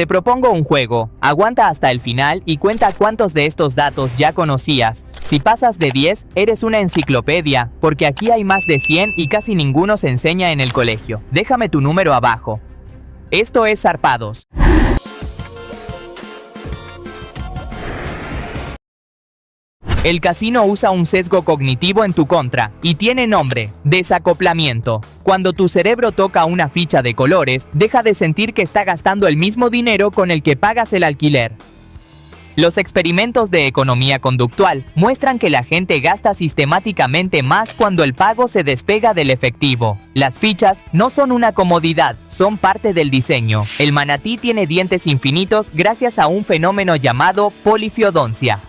Te propongo un juego. Aguanta hasta el final y cuenta cuántos de estos datos ya conocías. Si pasas de 10, eres una enciclopedia, porque aquí hay más de 100 y casi ninguno se enseña en el colegio. Déjame tu número abajo. Esto es Zarpados. El casino usa un sesgo cognitivo en tu contra y tiene nombre: desacoplamiento. Cuando tu cerebro toca una ficha de colores, deja de sentir que está gastando el mismo dinero con el que pagas el alquiler. Los experimentos de economía conductual muestran que la gente gasta sistemáticamente más cuando el pago se despega del efectivo. Las fichas no son una comodidad, son parte del diseño. El manatí tiene dientes infinitos gracias a un fenómeno llamado polifiodoncia.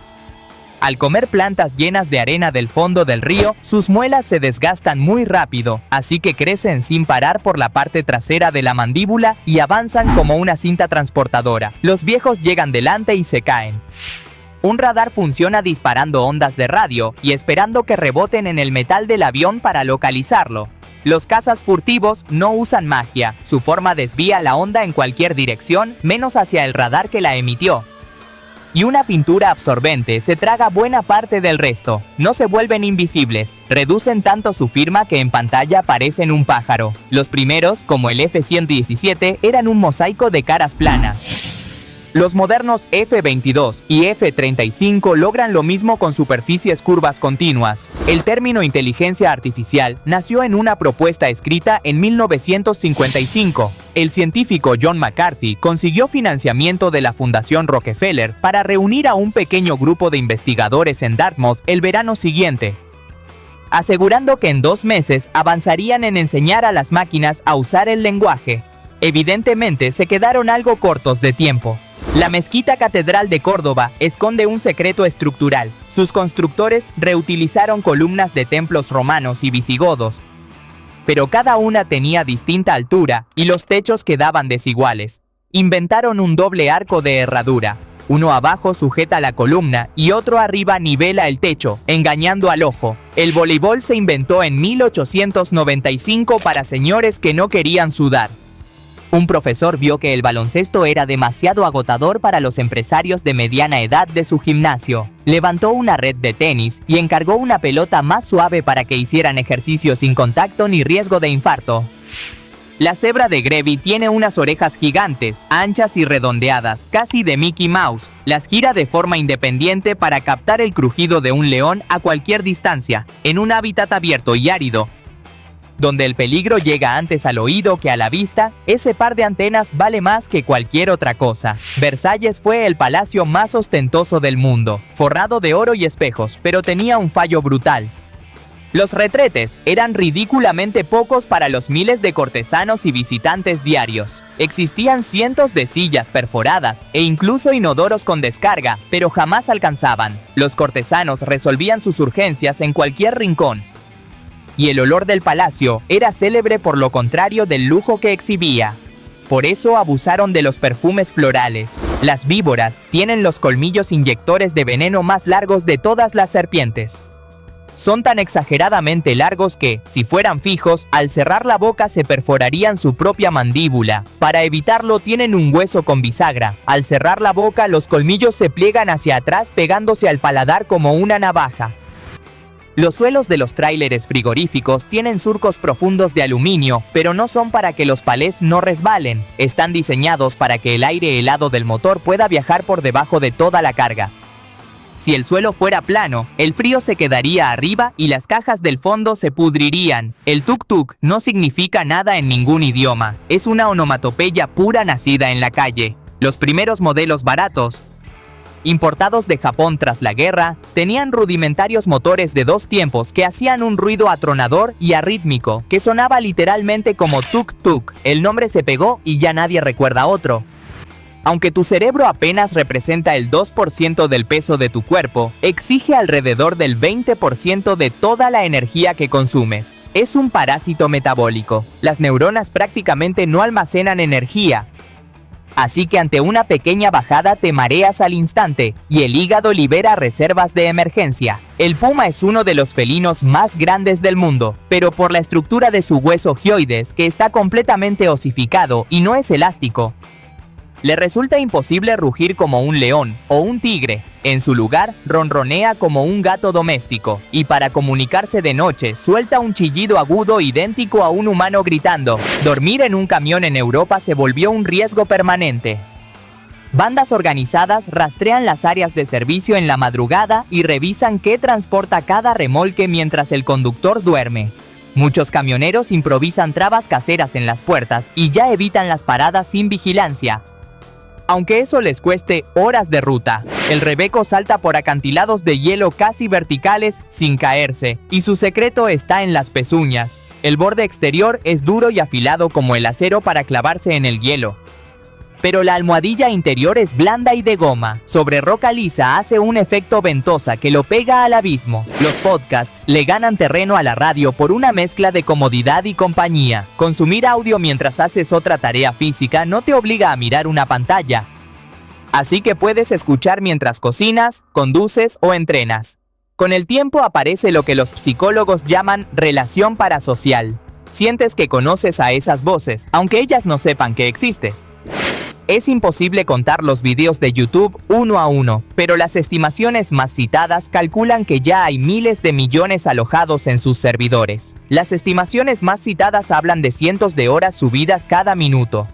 Al comer plantas llenas de arena del fondo del río, sus muelas se desgastan muy rápido, así que crecen sin parar por la parte trasera de la mandíbula y avanzan como una cinta transportadora. Los viejos llegan delante y se caen. Un radar funciona disparando ondas de radio y esperando que reboten en el metal del avión para localizarlo. Los cazas furtivos no usan magia, su forma desvía la onda en cualquier dirección, menos hacia el radar que la emitió. Y una pintura absorbente se traga buena parte del resto. No se vuelven invisibles, reducen tanto su firma que en pantalla parecen un pájaro. Los primeros, como el F-117, eran un mosaico de caras planas. Los modernos F-22 y F-35 logran lo mismo con superficies curvas continuas. El término inteligencia artificial nació en una propuesta escrita en 1955. El científico John McCarthy consiguió financiamiento de la Fundación Rockefeller para reunir a un pequeño grupo de investigadores en Dartmouth el verano siguiente, asegurando que en 2 meses avanzarían en enseñar a las máquinas a usar el lenguaje. Evidentemente se quedaron algo cortos de tiempo. La Mezquita Catedral de Córdoba esconde un secreto estructural. Sus constructores reutilizaron columnas de templos romanos y visigodos, pero cada una tenía distinta altura y los techos quedaban desiguales. Inventaron un doble arco de herradura. Uno abajo sujeta la columna y otro arriba nivela el techo, engañando al ojo. El voleibol se inventó en 1895 para señores que no querían sudar. Un profesor vio que el baloncesto era demasiado agotador para los empresarios de mediana edad de su gimnasio. Levantó una red de tenis y encargó una pelota más suave para que hicieran ejercicio sin contacto ni riesgo de infarto. La cebra de Grevy tiene unas orejas gigantes, anchas y redondeadas, casi de Mickey Mouse. Las gira de forma independiente para captar el crujido de un león a cualquier distancia, en un hábitat abierto y árido, donde el peligro llega antes al oído que a la vista. Ese par de antenas vale más que cualquier otra cosa. Versalles fue el palacio más ostentoso del mundo, forrado de oro y espejos, pero tenía un fallo brutal. Los retretes eran ridículamente pocos para los miles de cortesanos y visitantes diarios. Existían cientos de sillas perforadas e incluso inodoros con descarga, pero jamás alcanzaban. Los cortesanos resolvían sus urgencias en cualquier rincón, y el olor del palacio era célebre por lo contrario del lujo que exhibía. Por eso abusaron de los perfumes florales. Las víboras tienen los colmillos inyectores de veneno más largos de todas las serpientes. Son tan exageradamente largos que, si fueran fijos, al cerrar la boca se perforarían su propia mandíbula. Para evitarlo tienen un hueso con bisagra. Al cerrar la boca los colmillos se pliegan hacia atrás pegándose al paladar como una navaja. Los suelos de los tráileres frigoríficos tienen surcos profundos de aluminio, pero no son para que los palés no resbalen. Están diseñados para que el aire helado del motor pueda viajar por debajo de toda la carga. Si el suelo fuera plano, el frío se quedaría arriba y las cajas del fondo se pudrirían. El tuk-tuk no significa nada en ningún idioma. Es una onomatopeya pura nacida en la calle. Los primeros modelos baratos, importados de Japón tras la guerra, tenían rudimentarios motores de 2 tiempos que hacían un ruido atronador y arrítmico, que sonaba literalmente como tuk-tuk. El nombre se pegó y ya nadie recuerda otro. Aunque tu cerebro apenas representa el 2% del peso de tu cuerpo, exige alrededor del 20% de toda la energía que consumes. Es un parásito metabólico. Las neuronas prácticamente no almacenan energía, así que ante una pequeña bajada te mareas al instante y el hígado libera reservas de emergencia. El puma es uno de los felinos más grandes del mundo, pero por la estructura de su hueso hyoides, que está completamente osificado y no es elástico, Le resulta imposible rugir como un león o un tigre. En su lugar, ronronea como un gato doméstico, y para comunicarse de noche, suelta un chillido agudo idéntico a un humano gritando. Dormir en un camión en Europa se volvió un riesgo permanente. Bandas organizadas rastrean las áreas de servicio en la madrugada y revisan qué transporta cada remolque mientras el conductor duerme. Muchos camioneros improvisan trabas caseras en las puertas y ya evitan las paradas sin vigilancia, aunque eso les cueste horas de ruta. El Rebeco salta por acantilados de hielo casi verticales sin caerse, y su secreto está en las pezuñas. El borde exterior es duro y afilado como el acero para clavarse en el hielo, pero la almohadilla interior es blanda y de goma. Sobre roca lisa hace un efecto ventosa que lo pega al abismo. Los podcasts le ganan terreno a la radio por una mezcla de comodidad y compañía. Consumir audio mientras haces otra tarea física no te obliga a mirar una pantalla, así que puedes escuchar mientras cocinas, conduces o entrenas. Con el tiempo aparece lo que los psicólogos llaman relación parasocial. Sientes que conoces a esas voces, aunque ellas no sepan que existes. Es imposible contar los videos de YouTube uno a uno, pero las estimaciones más citadas calculan que ya hay miles de millones alojados en sus servidores. Las estimaciones más citadas hablan de cientos de horas subidas cada minuto.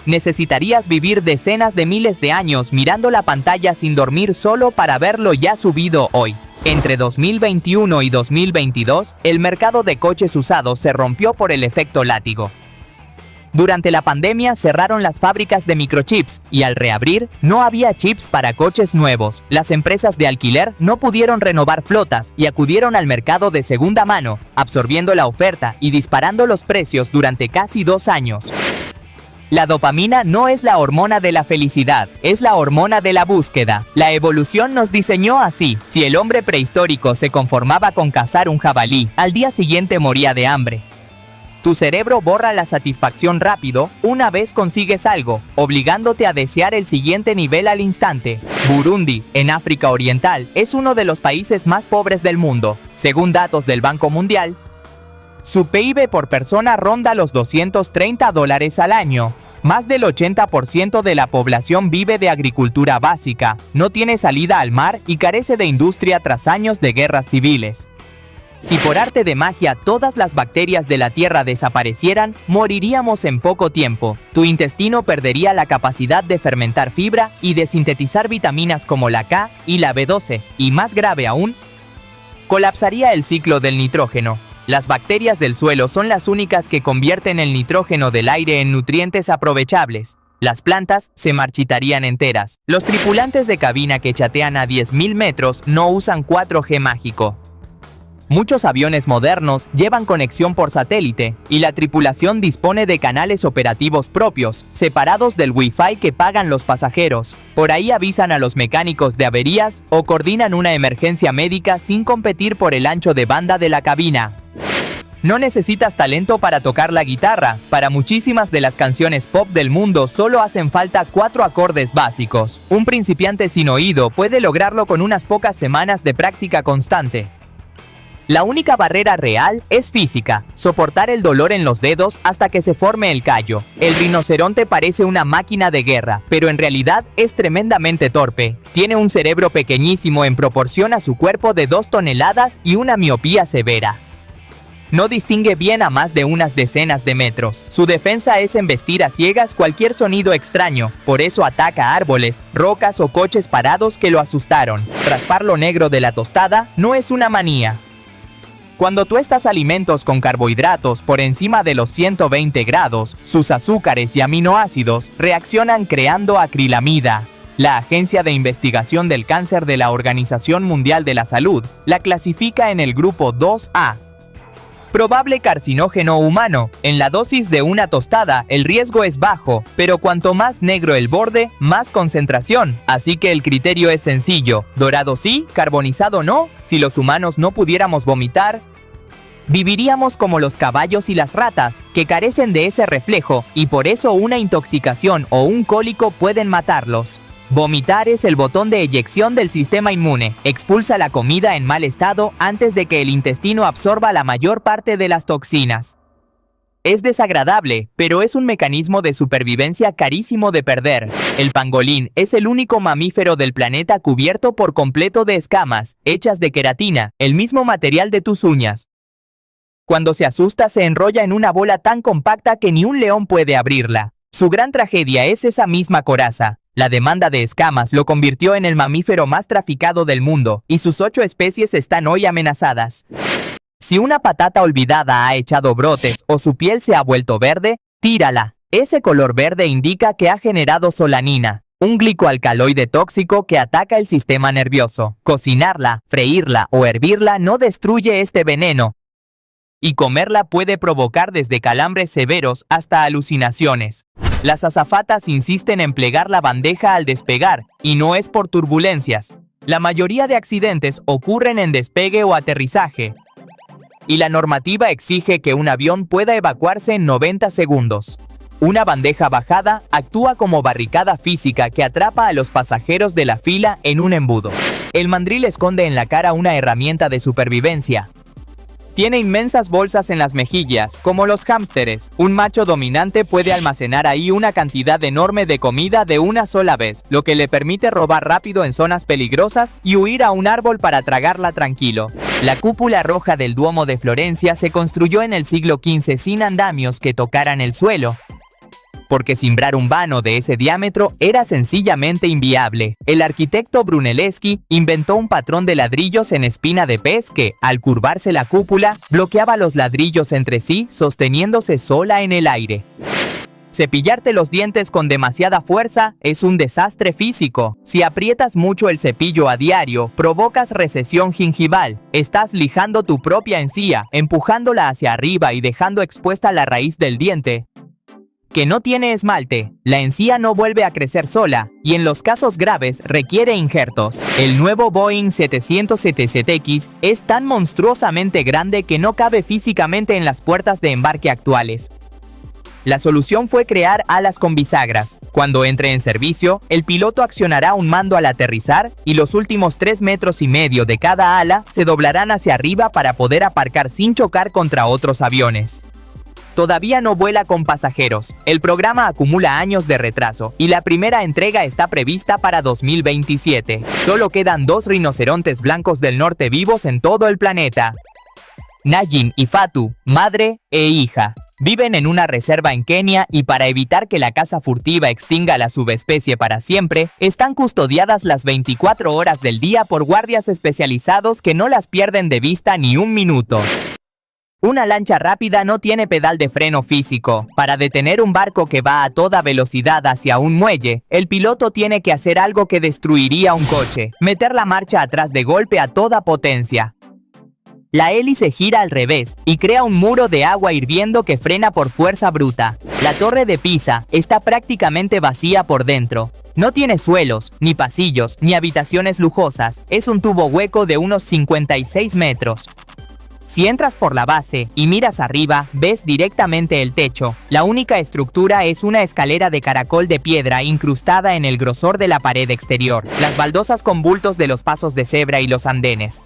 Necesitarías vivir decenas de miles de años mirando la pantalla sin dormir solo para verlo ya subido hoy. Entre 2021 y 2022, el mercado de coches usados se rompió por el efecto látigo. Durante la pandemia cerraron las fábricas de microchips y al reabrir no había chips para coches nuevos. Las empresas de alquiler no pudieron renovar flotas y acudieron al mercado de segunda mano, absorbiendo la oferta y disparando los precios durante casi 2 años. La dopamina no es la hormona de la felicidad, es la hormona de la búsqueda. La evolución nos diseñó así. Si el hombre prehistórico se conformaba con cazar un jabalí, al día siguiente moría de hambre. Tu cerebro borra la satisfacción rápido una vez consigues algo, obligándote a desear el siguiente nivel al instante. Burundi, en África Oriental, es uno de los países más pobres del mundo. Según datos del Banco Mundial, su PIB por persona ronda los $230 al año. Más del 80% de la población vive de agricultura básica, no tiene salida al mar y carece de industria tras años de guerras civiles. Si por arte de magia todas las bacterias de la Tierra desaparecieran, moriríamos en poco tiempo. Tu intestino perdería la capacidad de fermentar fibra y de sintetizar vitaminas como la K y la B12, y más grave aún, colapsaría el ciclo del nitrógeno. Las bacterias del suelo son las únicas que convierten el nitrógeno del aire en nutrientes aprovechables. Las plantas se marchitarían enteras. Los tripulantes de cabina que chatean a 10.000 metros no usan 4G mágico. Muchos aviones modernos llevan conexión por satélite y la tripulación dispone de canales operativos propios, separados del Wi-Fi que pagan los pasajeros. Por ahí avisan a los mecánicos de averías o coordinan una emergencia médica sin competir por el ancho de banda de la cabina. No necesitas talento para tocar la guitarra. Para muchísimas de las canciones pop del mundo solo hacen falta 4 acordes básicos. Un principiante sin oído puede lograrlo con unas pocas semanas de práctica constante. La única barrera real es física, soportar el dolor en los dedos hasta que se forme el callo. El rinoceronte parece una máquina de guerra, pero en realidad es tremendamente torpe. Tiene un cerebro pequeñísimo en proporción a su cuerpo de 2 toneladas y una miopía severa. No distingue bien a más de unas decenas de metros. Su defensa es embestir a ciegas cualquier sonido extraño, por eso ataca árboles, rocas o coches parados que lo asustaron. Raspar lo negro de la tostada no es una manía. Cuando tuestas alimentos con carbohidratos por encima de los 120 grados, sus azúcares y aminoácidos reaccionan creando acrilamida. La Agencia de Investigación del Cáncer de la Organización Mundial de la Salud la clasifica en el grupo 2A. Probable carcinógeno humano. En la dosis de una tostada, el riesgo es bajo, pero cuanto más negro el borde, más concentración. Así que el criterio es sencillo. Dorado sí, carbonizado no. Si los humanos no pudiéramos vomitar, viviríamos como los caballos y las ratas, que carecen de ese reflejo, y por eso una intoxicación o un cólico pueden matarlos. Vomitar es el botón de eyección del sistema inmune. Expulsa la comida en mal estado antes de que el intestino absorba la mayor parte de las toxinas. Es desagradable, pero es un mecanismo de supervivencia carísimo de perder. El pangolín es el único mamífero del planeta cubierto por completo de escamas, hechas de queratina, el mismo material de tus uñas. Cuando se asusta se enrolla en una bola tan compacta que ni un león puede abrirla. Su gran tragedia es esa misma coraza. La demanda de escamas lo convirtió en el mamífero más traficado del mundo, y sus 8 especies están hoy amenazadas. Si una patata olvidada ha echado brotes o su piel se ha vuelto verde, tírala. Ese color verde indica que ha generado solanina, un glicoalcaloide tóxico que ataca el sistema nervioso. Cocinarla, freírla o hervirla no destruye este veneno, y comerla puede provocar desde calambres severos hasta alucinaciones. Las azafatas insisten en plegar la bandeja al despegar, y no es por turbulencias. La mayoría de accidentes ocurren en despegue o aterrizaje, y la normativa exige que un avión pueda evacuarse en 90 segundos. Una bandeja bajada actúa como barricada física que atrapa a los pasajeros de la fila en un embudo. El mandril esconde en la cara una herramienta de supervivencia. Tiene inmensas bolsas en las mejillas, como los hámsteres. Un macho dominante puede almacenar ahí una cantidad enorme de comida de una sola vez, lo que le permite robar rápido en zonas peligrosas y huir a un árbol para tragarla tranquilo. La cúpula roja del Duomo de Florencia se construyó en el siglo XV sin andamios que tocaran el suelo, porque cimbrar un vano de ese diámetro era sencillamente inviable. El arquitecto Brunelleschi inventó un patrón de ladrillos en espina de pez que, al curvarse la cúpula, bloqueaba los ladrillos entre sí, sosteniéndose sola en el aire. Cepillarte los dientes con demasiada fuerza es un desastre físico. Si aprietas mucho el cepillo a diario, provocas recesión gingival. Estás lijando tu propia encía, empujándola hacia arriba y dejando expuesta la raíz del diente, que no tiene esmalte. La encía no vuelve a crecer sola, y en los casos graves requiere injertos. El nuevo Boeing 777X es tan monstruosamente grande que no cabe físicamente en las puertas de embarque actuales. La solución fue crear alas con bisagras. Cuando entre en servicio, el piloto accionará un mando al aterrizar y los últimos 3,5 metros de cada ala se doblarán hacia arriba para poder aparcar sin chocar contra otros aviones. Todavía no vuela con pasajeros. El programa acumula años de retraso y la primera entrega está prevista para 2027. Solo quedan 2 rinocerontes blancos del norte vivos en todo el planeta. Najin y Fatu, madre e hija, viven en una reserva en Kenia y para evitar que la caza furtiva extinga a la subespecie para siempre, están custodiadas las 24 horas del día por guardias especializados que no las pierden de vista ni un minuto. Una lancha rápida no tiene pedal de freno físico. Para detener un barco que va a toda velocidad hacia un muelle, el piloto tiene que hacer algo que destruiría un coche: meter la marcha atrás de golpe a toda potencia. La hélice gira al revés y crea un muro de agua hirviendo que frena por fuerza bruta. La torre de Pisa está prácticamente vacía por dentro. No tiene suelos, ni pasillos, ni habitaciones lujosas. Es un tubo hueco de unos 56 metros. Si entras por la base y miras arriba, ves directamente el techo. La única estructura es una escalera de caracol de piedra incrustada en el grosor de la pared exterior. Las baldosas con bultos de los pasos de cebra y los andenes,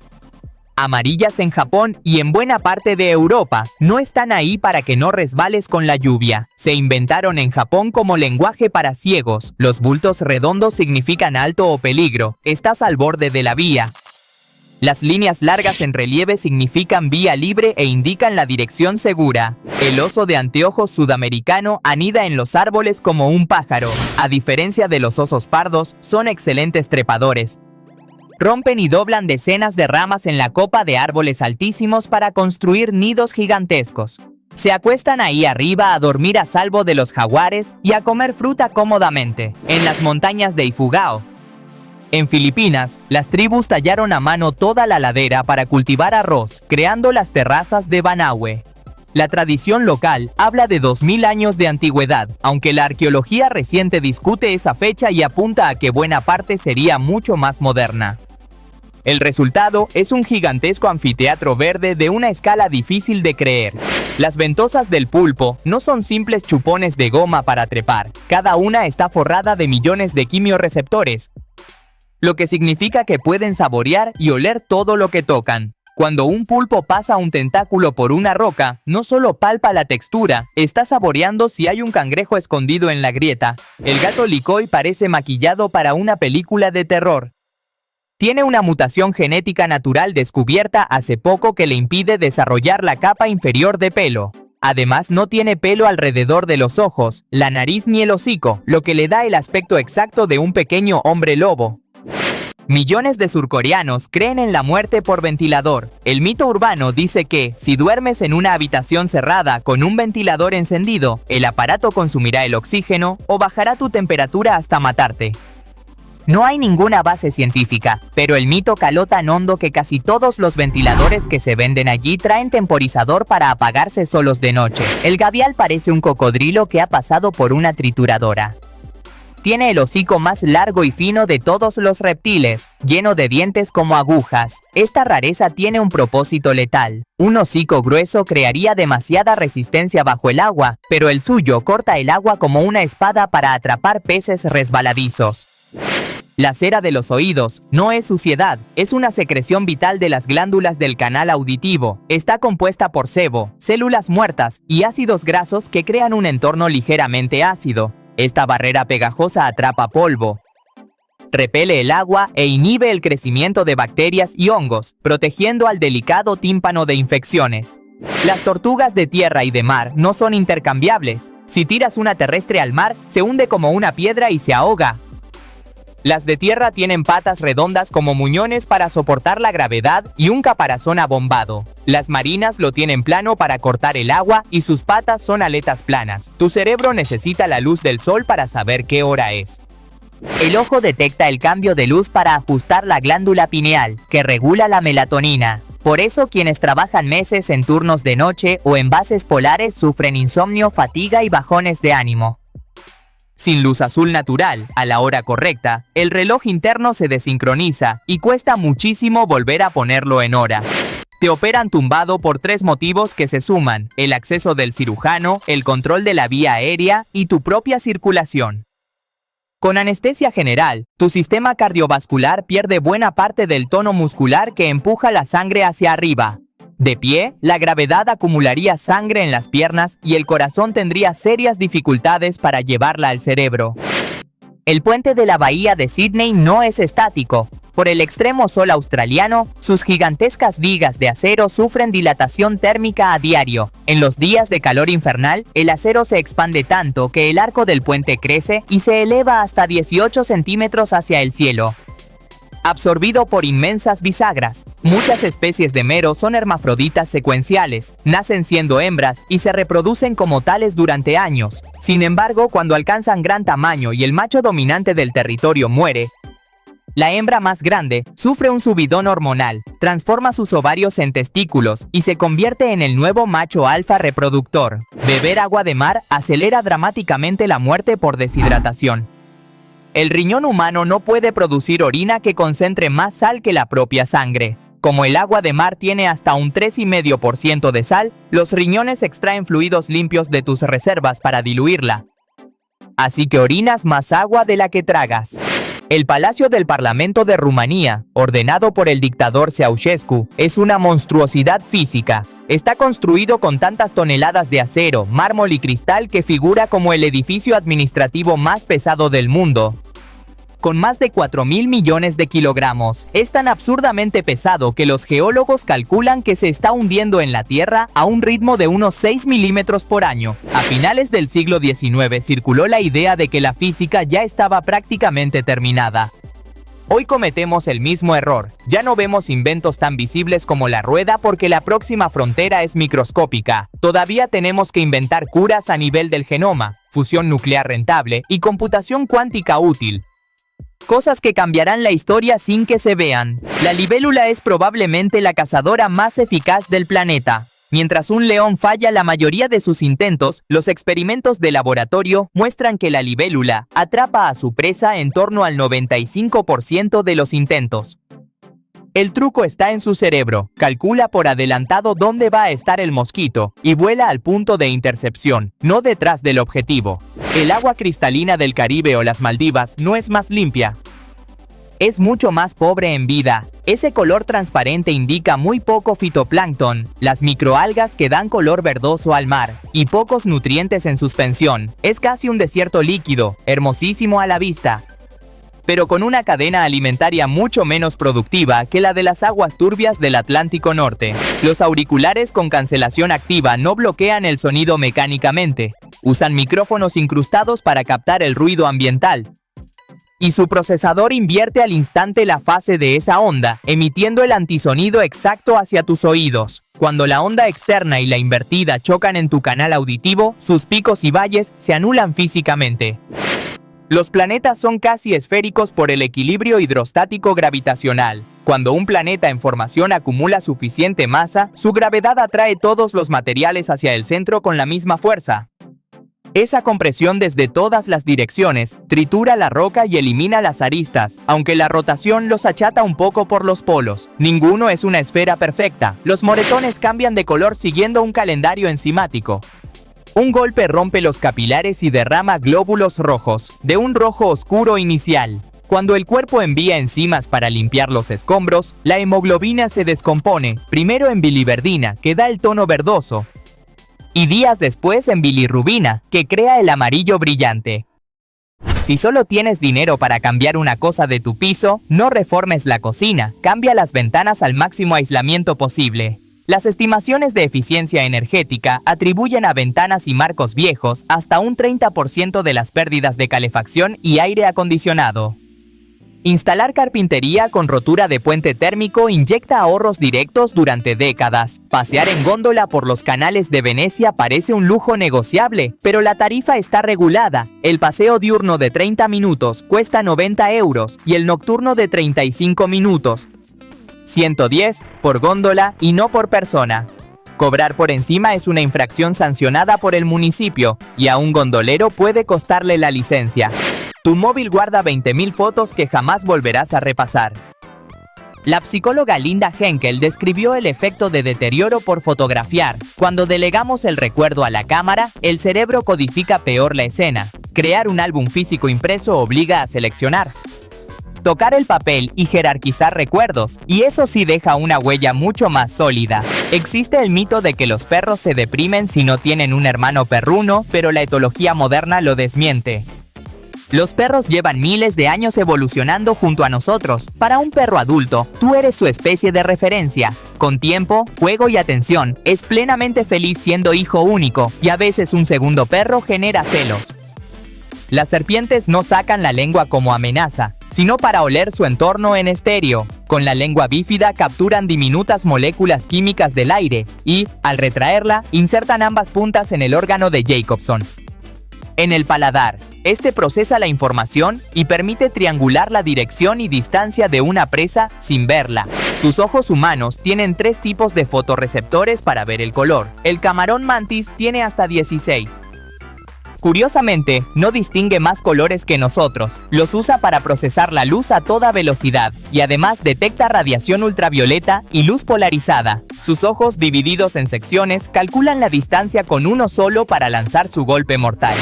amarillas en Japón y en buena parte de Europa, no están ahí para que no resbales con la lluvia. Se inventaron en Japón como lenguaje para ciegos. Los bultos redondos significan alto o peligro. Estás al borde de la vía. Las líneas largas en relieve significan vía libre e indican la dirección segura. El oso de anteojos sudamericano anida en los árboles como un pájaro. A diferencia de los osos pardos, son excelentes trepadores. Rompen y doblan decenas de ramas en la copa de árboles altísimos para construir nidos gigantescos. Se acuestan ahí arriba a dormir a salvo de los jaguares y a comer fruta cómodamente. En las montañas de Ifugao, en Filipinas, las tribus tallaron a mano toda la ladera para cultivar arroz, creando las terrazas de Banaue. La tradición local habla de 2000 años de antigüedad, aunque la arqueología reciente discute esa fecha y apunta a que buena parte sería mucho más moderna. El resultado es un gigantesco anfiteatro verde de una escala difícil de creer. Las ventosas del pulpo no son simples chupones de goma para trepar. Cada una está forrada de millones de quimioreceptores, lo que significa que pueden saborear y oler todo lo que tocan. Cuando un pulpo pasa un tentáculo por una roca, no solo palpa la textura, está saboreando si hay un cangrejo escondido en la grieta. El gato Likoi parece maquillado para una película de terror. Tiene una mutación genética natural descubierta hace poco que le impide desarrollar la capa inferior de pelo. Además, no tiene pelo alrededor de los ojos, la nariz ni el hocico, lo que le da el aspecto exacto de un pequeño hombre lobo. Millones de surcoreanos creen en la muerte por ventilador. El mito urbano dice que, si duermes en una habitación cerrada con un ventilador encendido, el aparato consumirá el oxígeno o bajará tu temperatura hasta matarte. No hay ninguna base científica, pero el mito caló tan hondo que casi todos los ventiladores que se venden allí traen temporizador para apagarse solos de noche. El gavial parece un cocodrilo que ha pasado por una trituradora. Tiene el hocico más largo y fino de todos los reptiles, lleno de dientes como agujas. Esta rareza tiene un propósito letal. Un hocico grueso crearía demasiada resistencia bajo el agua, pero el suyo corta el agua como una espada para atrapar peces resbaladizos. La cera de los oídos no es suciedad, es una secreción vital de las glándulas del canal auditivo. Está compuesta por sebo, células muertas y ácidos grasos que crean un entorno ligeramente ácido. Esta barrera pegajosa atrapa polvo, repele el agua e inhibe el crecimiento de bacterias y hongos, protegiendo al delicado tímpano de infecciones. Las tortugas de tierra y de mar no son intercambiables. Si tiras una terrestre al mar, se hunde como una piedra y se ahoga. Las de tierra tienen patas redondas como muñones para soportar la gravedad y un caparazón abombado. Las marinas lo tienen plano para cortar el agua y sus patas son aletas planas. Tu cerebro necesita la luz del sol para saber qué hora es. El ojo detecta el cambio de luz para ajustar la glándula pineal, que regula la melatonina. Por eso quienes trabajan meses en turnos de noche o en bases polares sufren insomnio, fatiga y bajones de ánimo. Sin luz azul natural, a la hora correcta, el reloj interno se desincroniza y cuesta muchísimo volver a ponerlo en hora. Te operan tumbado por 3 motivos que se suman: el acceso del cirujano, el control de la vía aérea y tu propia circulación. Con anestesia general, tu sistema cardiovascular pierde buena parte del tono muscular que empuja la sangre hacia arriba. De pie, la gravedad acumularía sangre en las piernas y el corazón tendría serias dificultades para llevarla al cerebro. El puente de la bahía de Sídney no es estático. Por el extremo sol australiano, sus gigantescas vigas de acero sufren dilatación térmica a diario. En los días de calor infernal, el acero se expande tanto que el arco del puente crece y se eleva hasta 18 centímetros hacia el cielo. Absorbido por inmensas bisagras. Muchas especies de mero son hermafroditas secuenciales, nacen siendo hembras y se reproducen como tales durante años. Sin embargo, cuando alcanzan gran tamaño y el macho dominante del territorio muere, la hembra más grande sufre un subidón hormonal, transforma sus ovarios en testículos y se convierte en el nuevo macho alfa reproductor. Beber agua de mar acelera dramáticamente la muerte por deshidratación. El riñón humano no puede producir orina que concentre más sal que la propia sangre. Como el agua de mar tiene hasta un 3,5% de sal, los riñones extraen fluidos limpios de tus reservas para diluirla. Así que orinas más agua de la que tragas. El Palacio del Parlamento de Rumanía, ordenado por el dictador Ceausescu, es una monstruosidad física. Está construido con tantas toneladas de acero, mármol y cristal que figura como el edificio administrativo más pesado del mundo. Con más de 4.000 millones de kilogramos, es tan absurdamente pesado que los geólogos calculan que se está hundiendo en la Tierra a un ritmo de unos 6 milímetros por año. A finales del siglo XIX circuló la idea de que la física ya estaba prácticamente terminada. Hoy cometemos el mismo error. Ya no vemos inventos tan visibles como la rueda porque la próxima frontera es microscópica. Todavía tenemos que inventar curas a nivel del genoma, fusión nuclear rentable y computación cuántica útil. Cosas que cambiarán la historia sin que se vean. La libélula es probablemente la cazadora más eficaz del planeta. Mientras un león falla la mayoría de sus intentos, los experimentos de laboratorio muestran que la libélula atrapa a su presa en torno al 95% de los intentos. El truco está en su cerebro, calcula por adelantado dónde va a estar el mosquito y vuela al punto de intercepción, no detrás del objetivo. El agua cristalina del Caribe o las Maldivas no es más limpia. es mucho más pobre en vida. Ese color transparente indica muy poco fitoplancton, las microalgas que dan color verdoso al mar, y pocos nutrientes en suspensión. Es casi un desierto líquido, hermosísimo a la vista, pero con una cadena alimentaria mucho menos productiva que la de las aguas turbias del Atlántico Norte. Los auriculares con cancelación activa no bloquean el sonido mecánicamente. Usan micrófonos incrustados para captar el ruido ambiental. Y su procesador invierte al instante la fase de esa onda, emitiendo el antisonido exacto hacia tus oídos. Cuando la onda externa y la invertida chocan en tu canal auditivo, sus picos y valles se anulan físicamente. Los planetas son casi esféricos por el equilibrio hidrostático gravitacional. Cuando un planeta en formación acumula suficiente masa, su gravedad atrae todos los materiales hacia el centro con la misma fuerza. Esa compresión desde todas las direcciones tritura la roca y elimina las aristas, aunque la rotación los achata un poco por los polos. Ninguno es una esfera perfecta. Los moretones cambian de color siguiendo un calendario enzimático. Un golpe rompe los capilares y derrama glóbulos rojos, de un rojo oscuro inicial. Cuando el cuerpo envía enzimas para limpiar los escombros, la hemoglobina se descompone, primero en biliverdina, que da el tono verdoso, y días después en bilirrubina, que crea el amarillo brillante. Si solo tienes dinero para cambiar una cosa de tu piso, no reformes la cocina, cambia las ventanas al máximo aislamiento posible. Las estimaciones de eficiencia energética atribuyen a ventanas y marcos viejos hasta un 30% de las pérdidas de calefacción y aire acondicionado. Instalar carpintería con rotura de puente térmico inyecta ahorros directos durante décadas. Pasear en góndola por los canales de Venecia parece un lujo negociable, pero la tarifa está regulada. El paseo diurno de 30 minutos cuesta 90 € y el nocturno de 35 minutos, 110 por góndola y no por persona. Cobrar por encima es una infracción sancionada por el municipio y a un gondolero puede costarle la licencia. Tu móvil guarda 20.000 fotos que jamás volverás a repasar. La psicóloga Linda Henkel describió el efecto de deterioro por fotografiar. Cuando delegamos el recuerdo a la cámara, el cerebro codifica peor la escena. Crear un álbum físico impreso obliga a seleccionar, tocar el papel y jerarquizar recuerdos, y eso sí deja una huella mucho más sólida. Existe el mito de que los perros se deprimen si no tienen un hermano perruno, pero la etología moderna lo desmiente. Los perros llevan miles de años evolucionando junto a nosotros. Para un perro adulto, tú eres su especie de referencia. Con tiempo, juego y atención, es plenamente feliz siendo hijo único, y a veces un segundo perro genera celos. Las serpientes no sacan la lengua como amenaza, sino para oler su entorno en estéreo. Con la lengua bífida capturan diminutas moléculas químicas del aire y, al retraerla, insertan ambas puntas en el órgano de Jacobson. En el paladar, este procesa la información y permite triangular la dirección y distancia de una presa sin verla. Tus ojos humanos tienen 3 tipos de fotorreceptores para ver el color. El camarón mantis tiene hasta 16. Curiosamente, no distingue más colores que nosotros, los usa para procesar la luz a toda velocidad, y además detecta radiación ultravioleta y luz polarizada. Sus ojos, divididos en secciones, calculan la distancia con uno solo para lanzar su golpe mortal.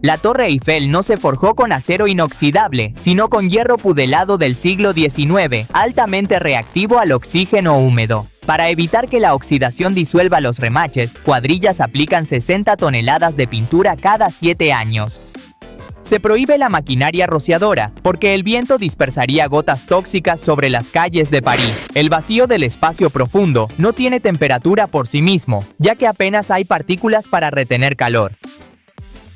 La Torre Eiffel no se forjó con acero inoxidable, sino con hierro pudelado del siglo XIX, altamente reactivo al oxígeno húmedo. Para evitar que la oxidación disuelva los remaches, cuadrillas aplican 60 toneladas de pintura cada 7 años. Se prohíbe la maquinaria rociadora, porque el viento dispersaría gotas tóxicas sobre las calles de París. El vacío del espacio profundo no tiene temperatura por sí mismo, ya que apenas hay partículas para retener calor.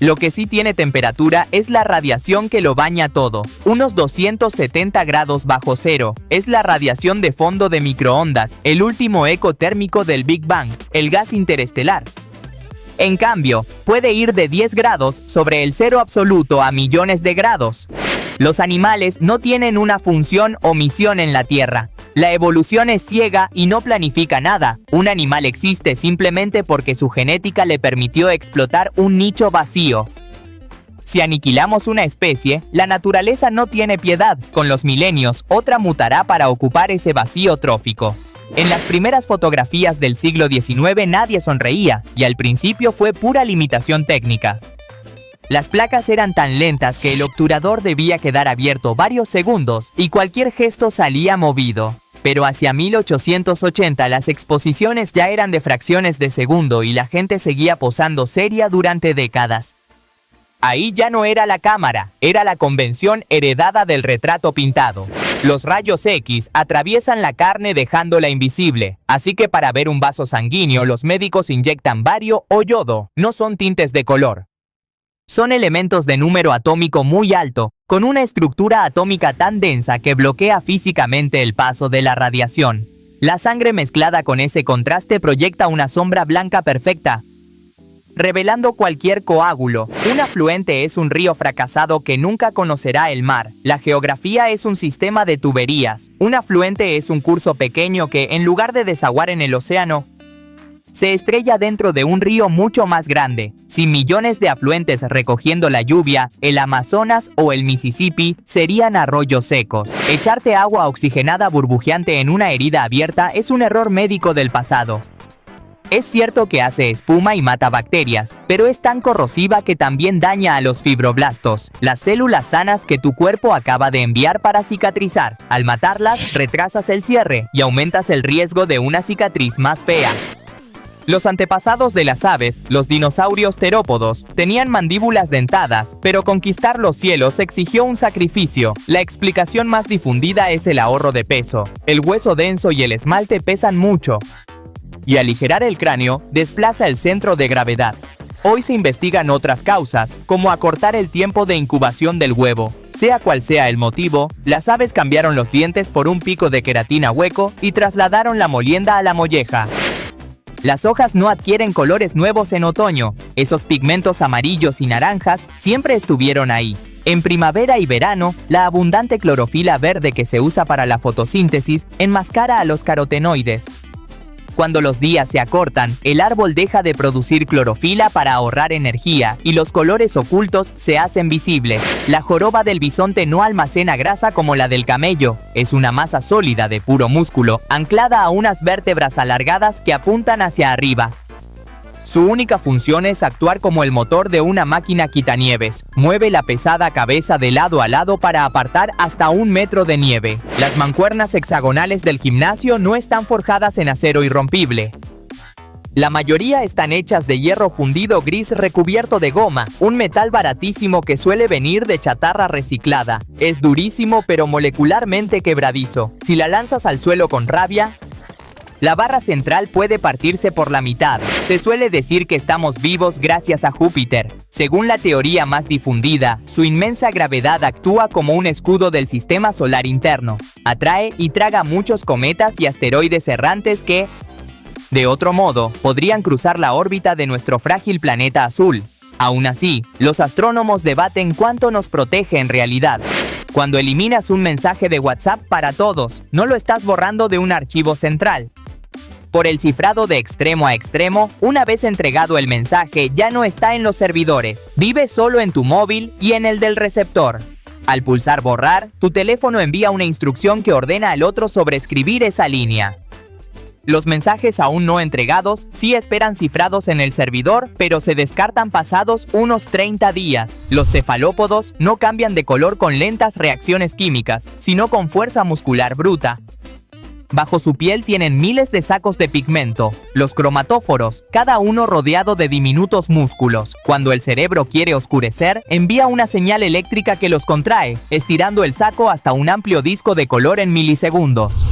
Lo que sí tiene temperatura es la radiación que lo baña todo, unos 270 grados bajo cero. Es la radiación de fondo de microondas, el último eco térmico del Big Bang, el gas interestelar. En cambio, puede ir de 10 grados sobre el cero absoluto a millones de grados. Los animales no tienen una función o misión en la Tierra. La evolución es ciega y no planifica nada. Un animal existe simplemente porque su genética le permitió explotar un nicho vacío. Si aniquilamos una especie, la naturaleza no tiene piedad. Con los milenios, otra mutará para ocupar ese vacío trófico. En las primeras fotografías del siglo XIX nadie sonreía, y al principio fue pura limitación técnica. Las placas eran tan lentas que el obturador debía quedar abierto varios segundos y cualquier gesto salía movido. Pero hacia 1880 las exposiciones ya eran de fracciones de segundo y la gente seguía posando seria durante décadas. Ahí ya no era la cámara, era la convención heredada del retrato pintado. Los rayos X atraviesan la carne dejándola invisible, así que para ver un vaso sanguíneo los médicos inyectan bario o yodo, no son tintes de color. Son elementos de número atómico muy alto, con una estructura atómica tan densa que bloquea físicamente el paso de la radiación. La sangre mezclada con ese contraste proyecta una sombra blanca perfecta, revelando cualquier coágulo. Un afluente es un río fracasado que nunca conocerá el mar. La geografía es un sistema de tuberías. Un afluente es un curso pequeño que, en lugar de desaguar en el océano, se estrella dentro de un río mucho más grande. Sin millones de afluentes recogiendo la lluvia, el Amazonas o el Mississippi serían arroyos secos. Echarte agua oxigenada burbujeante en una herida abierta es un error médico del pasado. Es cierto que hace espuma y mata bacterias, pero es tan corrosiva que también daña a los fibroblastos, las células sanas que tu cuerpo acaba de enviar para cicatrizar. Al matarlas, retrasas el cierre y aumentas el riesgo de una cicatriz más fea. Los antepasados de las aves, los dinosaurios terópodos, tenían mandíbulas dentadas, pero conquistar los cielos exigió un sacrificio. La explicación más difundida es el ahorro de peso. El hueso denso y el esmalte pesan mucho, y aligerar el cráneo desplaza el centro de gravedad. Hoy se investigan otras causas, como acortar el tiempo de incubación del huevo. Sea cual sea el motivo, las aves cambiaron los dientes por un pico de queratina hueco y trasladaron la molienda a la molleja. Las hojas no adquieren colores nuevos en otoño. Esos pigmentos amarillos y naranjas siempre estuvieron ahí. En primavera y verano, la abundante clorofila verde que se usa para la fotosíntesis enmascara a los carotenoides. Cuando los días se acortan, el árbol deja de producir clorofila para ahorrar energía y los colores ocultos se hacen visibles. La joroba del bisonte no almacena grasa como la del camello. Es una masa sólida de puro músculo, anclada a unas vértebras alargadas que apuntan hacia arriba. Su única función es actuar como el motor de una máquina quitanieves. Mueve la pesada cabeza de lado a lado para apartar hasta 1 metro de nieve. Las mancuernas hexagonales del gimnasio no están forjadas en acero irrompible. La mayoría están hechas de hierro fundido gris recubierto de goma, un metal baratísimo que suele venir de chatarra reciclada. Es durísimo pero molecularmente quebradizo. Si la lanzas al suelo con rabia, la barra central puede partirse por la mitad. Se suele decir que estamos vivos gracias a Júpiter. Según la teoría más difundida, su inmensa gravedad actúa como un escudo del sistema solar interno. Atrae y traga muchos cometas y asteroides errantes que, de otro modo, podrían cruzar la órbita de nuestro frágil planeta azul. Aún así, los astrónomos debaten cuánto nos protege en realidad. Cuando eliminas un mensaje de WhatsApp para todos, no lo estás borrando de un archivo central. Por el cifrado de extremo a extremo, una vez entregado el mensaje ya no está en los servidores, vive solo en tu móvil y en el del receptor. Al pulsar borrar, tu teléfono envía una instrucción que ordena al otro sobreescribir esa línea. Los mensajes aún no entregados sí esperan cifrados en el servidor, pero se descartan pasados unos 30 días. Los cefalópodos no cambian de color con lentas reacciones químicas, sino con fuerza muscular bruta. Bajo su piel tienen miles de sacos de pigmento, los cromatóforos, cada uno rodeado de diminutos músculos. Cuando el cerebro quiere oscurecer, envía una señal eléctrica que los contrae, estirando el saco hasta un amplio disco de color en milisegundos.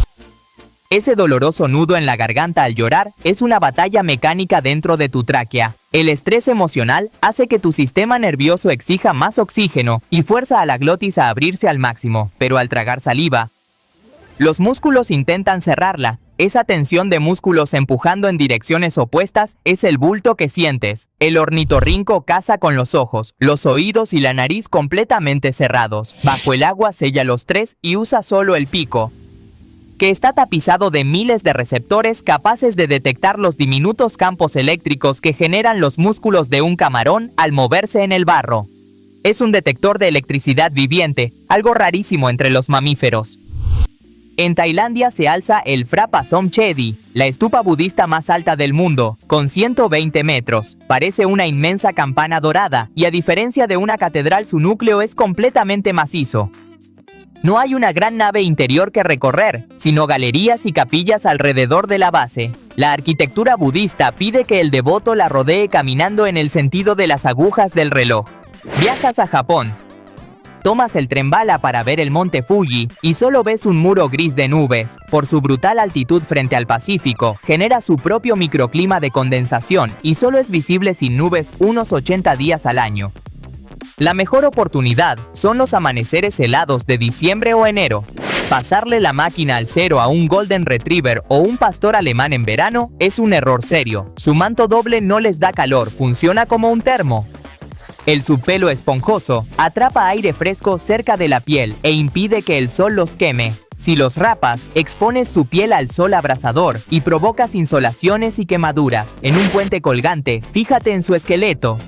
Ese doloroso nudo en la garganta al llorar es una batalla mecánica dentro de tu tráquea. El estrés emocional hace que tu sistema nervioso exija más oxígeno y fuerza a la glotis a abrirse al máximo, pero al tragar saliva, los músculos intentan cerrarla. Esa tensión de músculos empujando en direcciones opuestas es el bulto que sientes. El ornitorrinco caza con los ojos, los oídos y la nariz completamente cerrados. Bajo el agua sella los tres y usa solo el pico, que está tapizado de miles de receptores capaces de detectar los diminutos campos eléctricos que generan los músculos de un camarón al moverse en el barro. Es un detector de electricidad viviente, algo rarísimo entre los mamíferos. En Tailandia se alza el Phra Pathom Chedi, la estupa budista más alta del mundo, con 120 metros. Parece una inmensa campana dorada, y a diferencia de una catedral su núcleo es completamente macizo. No hay una gran nave interior que recorrer, sino galerías y capillas alrededor de la base. La arquitectura budista pide que el devoto la rodee caminando en el sentido de las agujas del reloj. Viajas a Japón. Tomas el tren bala para ver el monte Fuji y solo ves un muro gris de nubes. Por su brutal altitud frente al Pacífico, genera su propio microclima de condensación y solo es visible sin nubes unos 80 días al año. La mejor oportunidad son los amaneceres helados de diciembre o enero. Pasarle la máquina al cero a un Golden Retriever o un pastor alemán en verano es un error serio. Su manto doble no les da calor, funciona como un termo. El subpelo esponjoso atrapa aire fresco cerca de la piel e impide que el sol los queme. Si los rapas, expones su piel al sol abrasador y provocas insolaciones y quemaduras. En un puente colgante, fíjate en su esqueleto.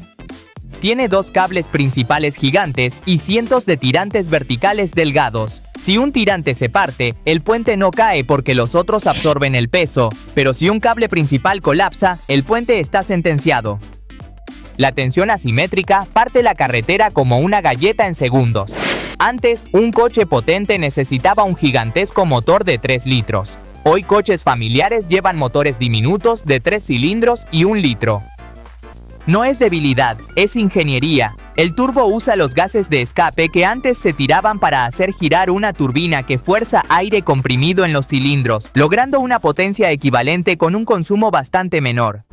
Tiene 2 cables principales gigantes y cientos de tirantes verticales delgados. Si un tirante se parte, el puente no cae porque los otros absorben el peso, pero si un cable principal colapsa, el puente está sentenciado. La tensión asimétrica parte la carretera como una galleta en segundos. Antes, un coche potente necesitaba un gigantesco motor de 3 litros. Hoy coches familiares llevan motores diminutos de 3 cilindros y 1 litro. No es debilidad, es ingeniería. El turbo usa los gases de escape que antes se tiraban para hacer girar una turbina que fuerza aire comprimido en los cilindros, logrando una potencia equivalente con un consumo bastante menor.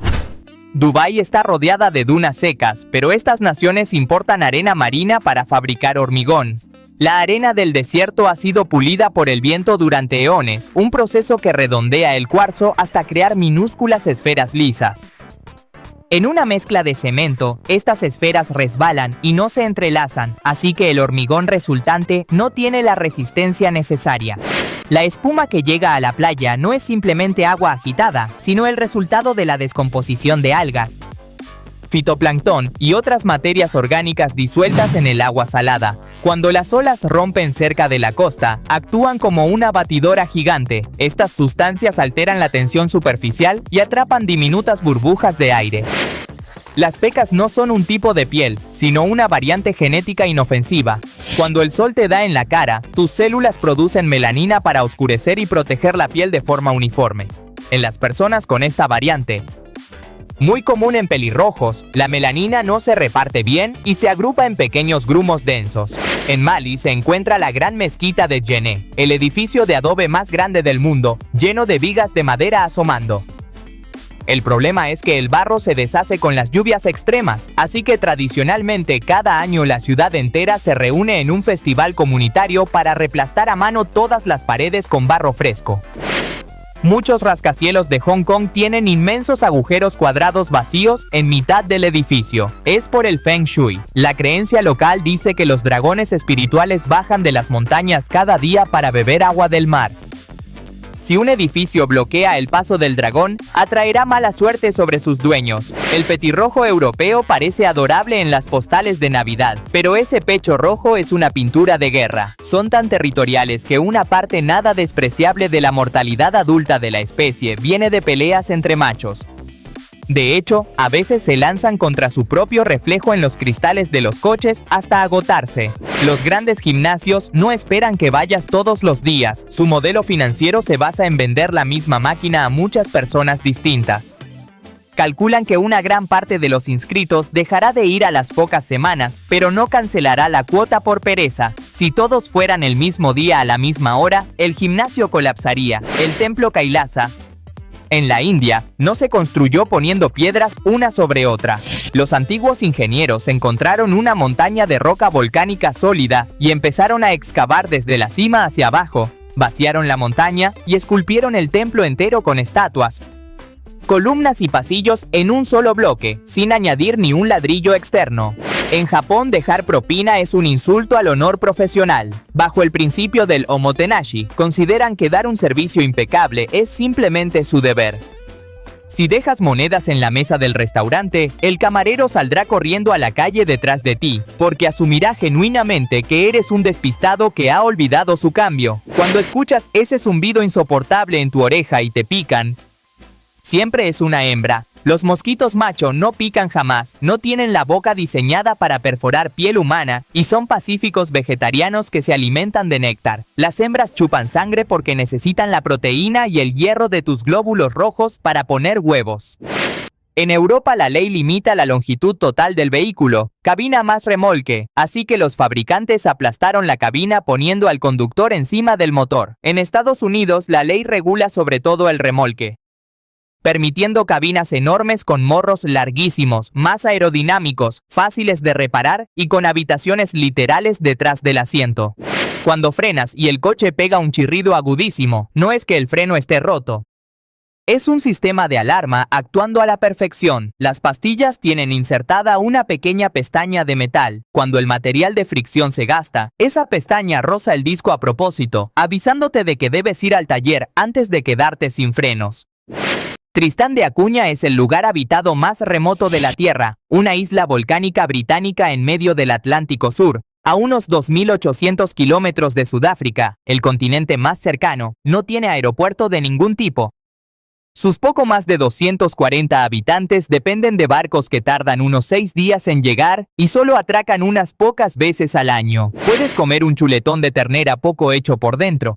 Dubái está rodeada de dunas secas, pero estas naciones importan arena marina para fabricar hormigón. La arena del desierto ha sido pulida por el viento durante eones, un proceso que redondea el cuarzo hasta crear minúsculas esferas lisas. En una mezcla de cemento, estas esferas resbalan y no se entrelazan, así que el hormigón resultante no tiene la resistencia necesaria. La espuma que llega a la playa no es simplemente agua agitada, sino el resultado de la descomposición de algas, fitoplancton y otras materias orgánicas disueltas en el agua salada. Cuando las olas rompen cerca de la costa, actúan como una batidora gigante. Estas sustancias alteran la tensión superficial y atrapan diminutas burbujas de aire. Las pecas no son un tipo de piel, sino una variante genética inofensiva. Cuando el sol te da en la cara, tus células producen melanina para oscurecer y proteger la piel de forma uniforme. En las personas con esta variante, muy común en pelirrojos, la melanina no se reparte bien y se agrupa en pequeños grumos densos. En Mali se encuentra la Gran Mezquita de Djenné, el edificio de adobe más grande del mundo, lleno de vigas de madera asomando. El problema es que el barro se deshace con las lluvias extremas, así que tradicionalmente cada año la ciudad entera se reúne en un festival comunitario para replastar a mano todas las paredes con barro fresco. Muchos rascacielos de Hong Kong tienen inmensos agujeros cuadrados vacíos en mitad del edificio. Es por el Feng Shui. La creencia local dice que los dragones espirituales bajan de las montañas cada día para beber agua del mar. Si un edificio bloquea el paso del dragón, atraerá mala suerte sobre sus dueños. El petirrojo europeo parece adorable en las postales de Navidad, pero ese pecho rojo es una pintura de guerra. Son tan territoriales que una parte nada despreciable de la mortalidad adulta de la especie viene de peleas entre machos. De hecho, a veces se lanzan contra su propio reflejo en los cristales de los coches hasta agotarse. Los grandes gimnasios no esperan que vayas todos los días. Su modelo financiero se basa en vender la misma máquina a muchas personas distintas. Calculan que una gran parte de los inscritos dejará de ir a las pocas semanas, pero no cancelará la cuota por pereza. Si todos fueran el mismo día a la misma hora, el gimnasio colapsaría. El templo Kailasa, en la India, no se construyó poniendo piedras una sobre otra. Los antiguos ingenieros encontraron una montaña de roca volcánica sólida y empezaron a excavar desde la cima hacia abajo. Vaciaron la montaña y esculpieron el templo entero con estatuas, columnas y pasillos en un solo bloque, sin añadir ni un ladrillo externo. En Japón, dejar propina es un insulto al honor profesional. Bajo el principio del omotenashi, consideran que dar un servicio impecable es simplemente su deber. Si dejas monedas en la mesa del restaurante, el camarero saldrá corriendo a la calle detrás de ti, porque asumirá genuinamente que eres un despistado que ha olvidado su cambio. Cuando escuchas ese zumbido insoportable en tu oreja y te pican, siempre es una hembra. Los mosquitos macho no pican jamás, no tienen la boca diseñada para perforar piel humana y son pacíficos vegetarianos que se alimentan de néctar. Las hembras chupan sangre porque necesitan la proteína y el hierro de tus glóbulos rojos para poner huevos. En Europa la ley limita la longitud total del vehículo, cabina más remolque, así que los fabricantes aplastaron la cabina poniendo al conductor encima del motor. En Estados Unidos la ley regula sobre todo el remolque, permitiendo cabinas enormes con morros larguísimos, más aerodinámicos, fáciles de reparar y con habitaciones literales detrás del asiento. Cuando frenas y el coche pega un chirrido agudísimo, no es que el freno esté roto. Es un sistema de alarma actuando a la perfección. Las pastillas tienen insertada una pequeña pestaña de metal. Cuando el material de fricción se gasta, esa pestaña roza el disco a propósito, avisándote de que debes ir al taller antes de quedarte sin frenos. Tristán de Acuña es el lugar habitado más remoto de la Tierra, una isla volcánica británica en medio del Atlántico Sur, a unos 2.800 kilómetros de Sudáfrica, el continente más cercano. No tiene aeropuerto de ningún tipo. Sus poco más de 240 habitantes dependen de barcos que tardan unos 6 días en llegar y solo atracan unas pocas veces al año. Puedes comer un chuletón de ternera poco hecho por dentro,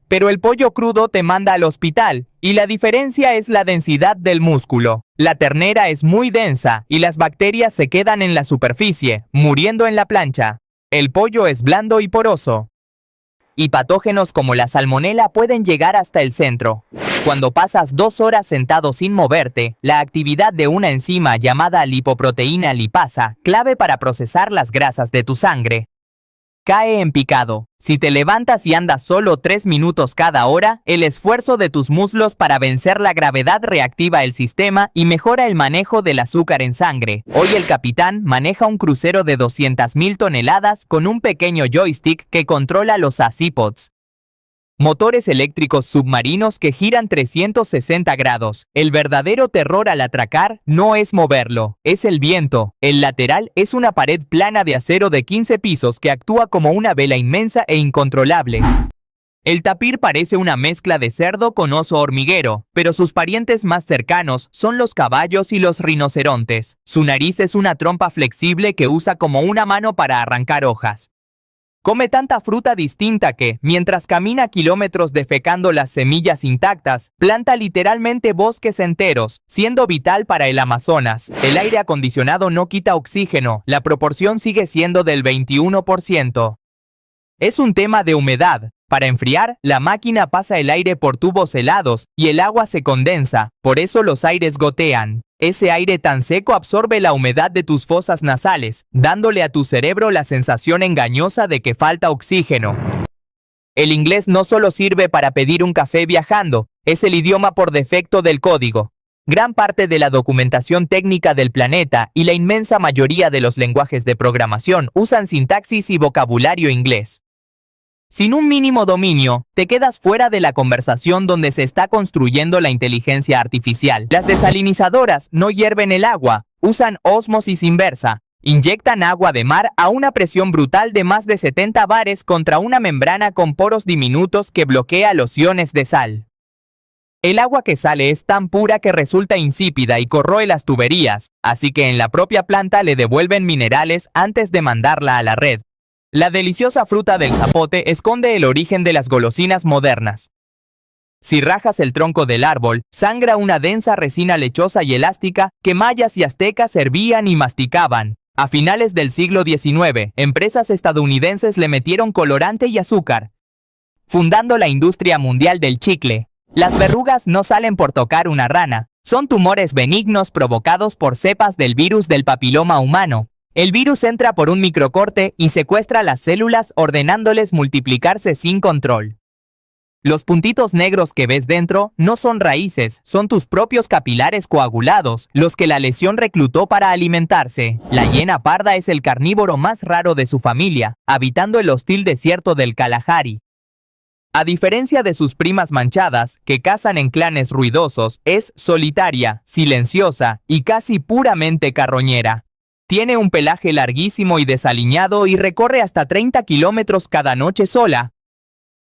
pero el pollo crudo te manda al hospital, y la diferencia es la densidad del músculo. La ternera es muy densa, y las bacterias se quedan en la superficie, muriendo en la plancha. El pollo es blando y poroso, y patógenos como la salmonela pueden llegar hasta el centro. Cuando pasas 2 horas sentado sin moverte, la actividad de una enzima llamada lipoproteína lipasa, clave para procesar las grasas de tu sangre, cae en picado. Si te levantas y andas solo 3 minutos cada hora, el esfuerzo de tus muslos para vencer la gravedad reactiva el sistema y mejora el manejo del azúcar en sangre. Hoy el capitán maneja un crucero de 200.000 toneladas con un pequeño joystick que controla los acípods, motores eléctricos submarinos que giran 360 grados. El verdadero terror al atracar no es moverlo, es el viento. El lateral es una pared plana de acero de 15 pisos que actúa como una vela inmensa e incontrolable. El tapir parece una mezcla de cerdo con oso hormiguero, pero sus parientes más cercanos son los caballos y los rinocerontes. Su nariz es una trompa flexible que usa como una mano para arrancar hojas. Come tanta fruta distinta que, mientras camina kilómetros defecando las semillas intactas, planta literalmente bosques enteros, siendo vital para el Amazonas. El aire acondicionado no quita oxígeno, la proporción sigue siendo del 21%. Es un tema de humedad. Para enfriar, la máquina pasa el aire por tubos helados y el agua se condensa, por eso los aires gotean. Ese aire tan seco absorbe la humedad de tus fosas nasales, dándole a tu cerebro la sensación engañosa de que falta oxígeno. El inglés no solo sirve para pedir un café viajando, es el idioma por defecto del código. Gran parte de la documentación técnica del planeta y la inmensa mayoría de los lenguajes de programación usan sintaxis y vocabulario inglés. Sin un mínimo dominio, te quedas fuera de la conversación donde se está construyendo la inteligencia artificial. Las desalinizadoras no hierven el agua, usan ósmosis inversa. Inyectan agua de mar a una presión brutal de más de 70 bares contra una membrana con poros diminutos que bloquea los iones de sal. El agua que sale es tan pura que resulta insípida y corroe las tuberías, así que en la propia planta le devuelven minerales antes de mandarla a la red. La deliciosa fruta del zapote esconde el origen de las golosinas modernas. Si rajas el tronco del árbol, sangra una densa resina lechosa y elástica que mayas y aztecas hervían y masticaban. A finales del siglo XIX, empresas estadounidenses le metieron colorante y azúcar, fundando la industria mundial del chicle. Las verrugas no salen por tocar una rana, son tumores benignos provocados por cepas del virus del papiloma humano. El virus entra por un microcorte y secuestra las células ordenándoles multiplicarse sin control. Los puntitos negros que ves dentro no son raíces, son tus propios capilares coagulados, los que la lesión reclutó para alimentarse. La hiena parda es el carnívoro más raro de su familia, habitando el hostil desierto del Kalahari. A diferencia de sus primas manchadas, que cazan en clanes ruidosos, es solitaria, silenciosa y casi puramente carroñera. Tiene un pelaje larguísimo y desaliñado y recorre hasta 30 kilómetros cada noche sola,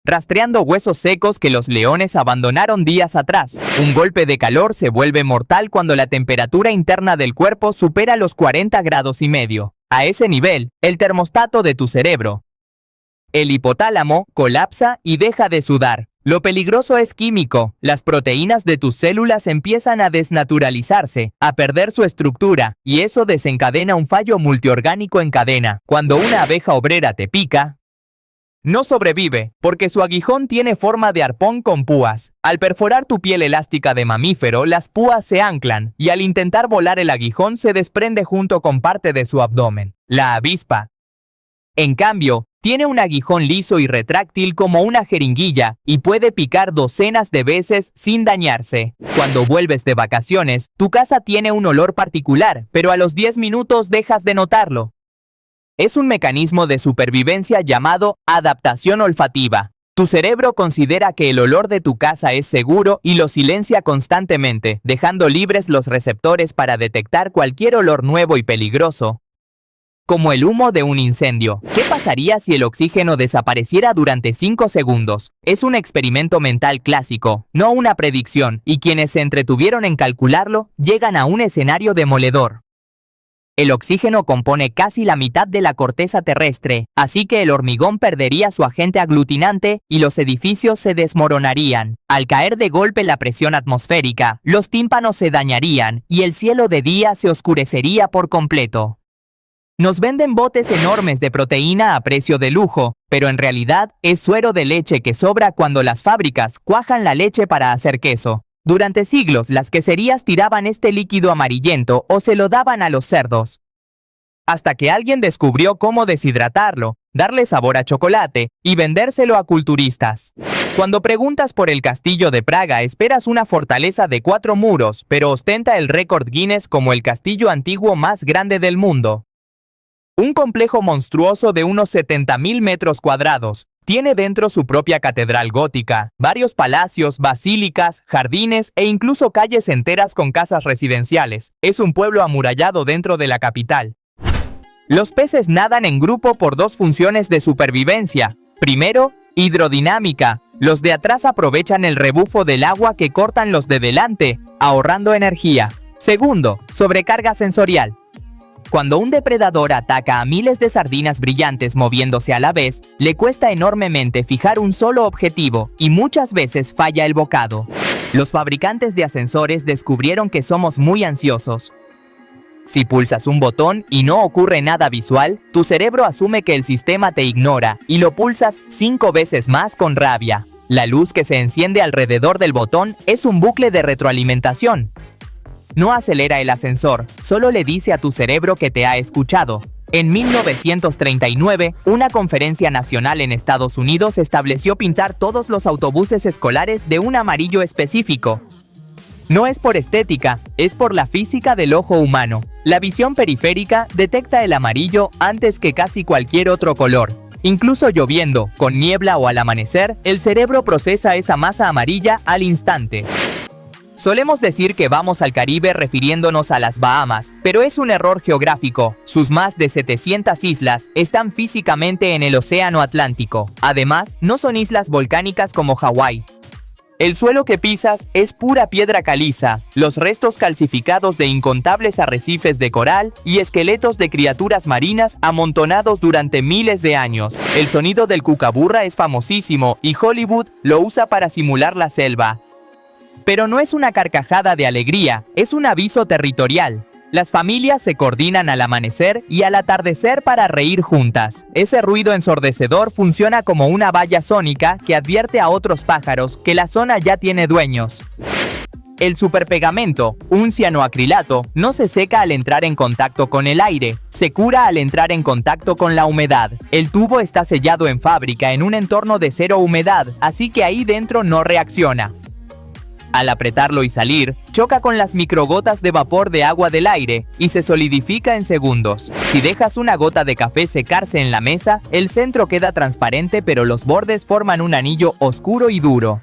rastreando huesos secos que los leones abandonaron días atrás. Un golpe de calor se vuelve mortal cuando la temperatura interna del cuerpo supera los 40 grados y medio. A ese nivel, el termostato de tu cerebro, el hipotálamo, colapsa y deja de sudar. Lo peligroso es químico. Las proteínas de tus células empiezan a desnaturalizarse, a perder su estructura, y eso desencadena un fallo multiorgánico en cadena. Cuando una abeja obrera te pica, no sobrevive, porque su aguijón tiene forma de arpón con púas. Al perforar tu piel elástica de mamífero, las púas se anclan, y al intentar volar el aguijón se desprende junto con parte de su abdomen. La avispa, en cambio, tiene un aguijón liso y retráctil como una jeringuilla y puede picar docenas de veces sin dañarse. Cuando vuelves de vacaciones, tu casa tiene un olor particular, pero a los 10 minutos dejas de notarlo. Es un mecanismo de supervivencia llamado adaptación olfativa. Tu cerebro considera que el olor de tu casa es seguro y lo silencia constantemente, dejando libres los receptores para detectar cualquier olor nuevo y peligroso, como el humo de un incendio. ¿Qué pasaría si el oxígeno desapareciera durante 5 segundos? Es un experimento mental clásico, no una predicción, y quienes se entretuvieron en calcularlo llegan a un escenario demoledor. El oxígeno compone casi la mitad de la corteza terrestre, así que el hormigón perdería su agente aglutinante y los edificios se desmoronarían. Al caer de golpe la presión atmosférica, los tímpanos se dañarían y el cielo de día se oscurecería por completo. Nos venden botes enormes de proteína a precio de lujo, pero en realidad es suero de leche que sobra cuando las fábricas cuajan la leche para hacer queso. Durante siglos las queserías tiraban este líquido amarillento o se lo daban a los cerdos, hasta que alguien descubrió cómo deshidratarlo, darle sabor a chocolate y vendérselo a culturistas. Cuando preguntas por el castillo de Praga esperas una fortaleza de 4 muros, pero ostenta el récord Guinness como el castillo antiguo más grande del mundo. Un complejo monstruoso de unos 70.000 metros cuadrados. Tiene dentro su propia catedral gótica, varios palacios, basílicas, jardines e incluso calles enteras con casas residenciales. Es un pueblo amurallado dentro de la capital. Los peces nadan en grupo por 2 funciones de supervivencia. Primero, hidrodinámica. Los de atrás aprovechan el rebufo del agua que cortan los de delante, ahorrando energía. Segundo, sobrecarga sensorial. Cuando un depredador ataca a miles de sardinas brillantes moviéndose a la vez, le cuesta enormemente fijar un solo objetivo y muchas veces falla el bocado. Los fabricantes de ascensores descubrieron que somos muy ansiosos. Si pulsas un botón y no ocurre nada visual, tu cerebro asume que el sistema te ignora y lo pulsas 5 veces más con rabia. La luz que se enciende alrededor del botón es un bucle de retroalimentación. No acelera el ascensor, solo le dice a tu cerebro que te ha escuchado. En 1939, una conferencia nacional en Estados Unidos estableció pintar todos los autobuses escolares de un amarillo específico. No es por estética, es por la física del ojo humano. La visión periférica detecta el amarillo antes que casi cualquier otro color. Incluso lloviendo, con niebla o al amanecer, el cerebro procesa esa masa amarilla al instante. Solemos decir que vamos al Caribe refiriéndonos a las Bahamas, pero es un error geográfico. Sus más de 700 islas están físicamente en el Océano Atlántico. Además, no son islas volcánicas como Hawái. El suelo que pisas es pura piedra caliza, los restos calcificados de incontables arrecifes de coral y esqueletos de criaturas marinas amontonados durante miles de años. El sonido del cucaburra es famosísimo y Hollywood lo usa para simular la selva. Pero no es una carcajada de alegría, es un aviso territorial. Las familias se coordinan al amanecer y al atardecer para reír juntas. Ese ruido ensordecedor funciona como una valla sónica que advierte a otros pájaros que la zona ya tiene dueños. El superpegamento, un cianoacrilato, no se seca al entrar en contacto con el aire, se cura al entrar en contacto con la humedad. El tubo está sellado en fábrica en un entorno de cero humedad, así que ahí dentro no reacciona. Al apretarlo y salir, choca con las microgotas de vapor de agua del aire y se solidifica en segundos. Si dejas una gota de café secarse en la mesa, el centro queda transparente pero los bordes forman un anillo oscuro y duro.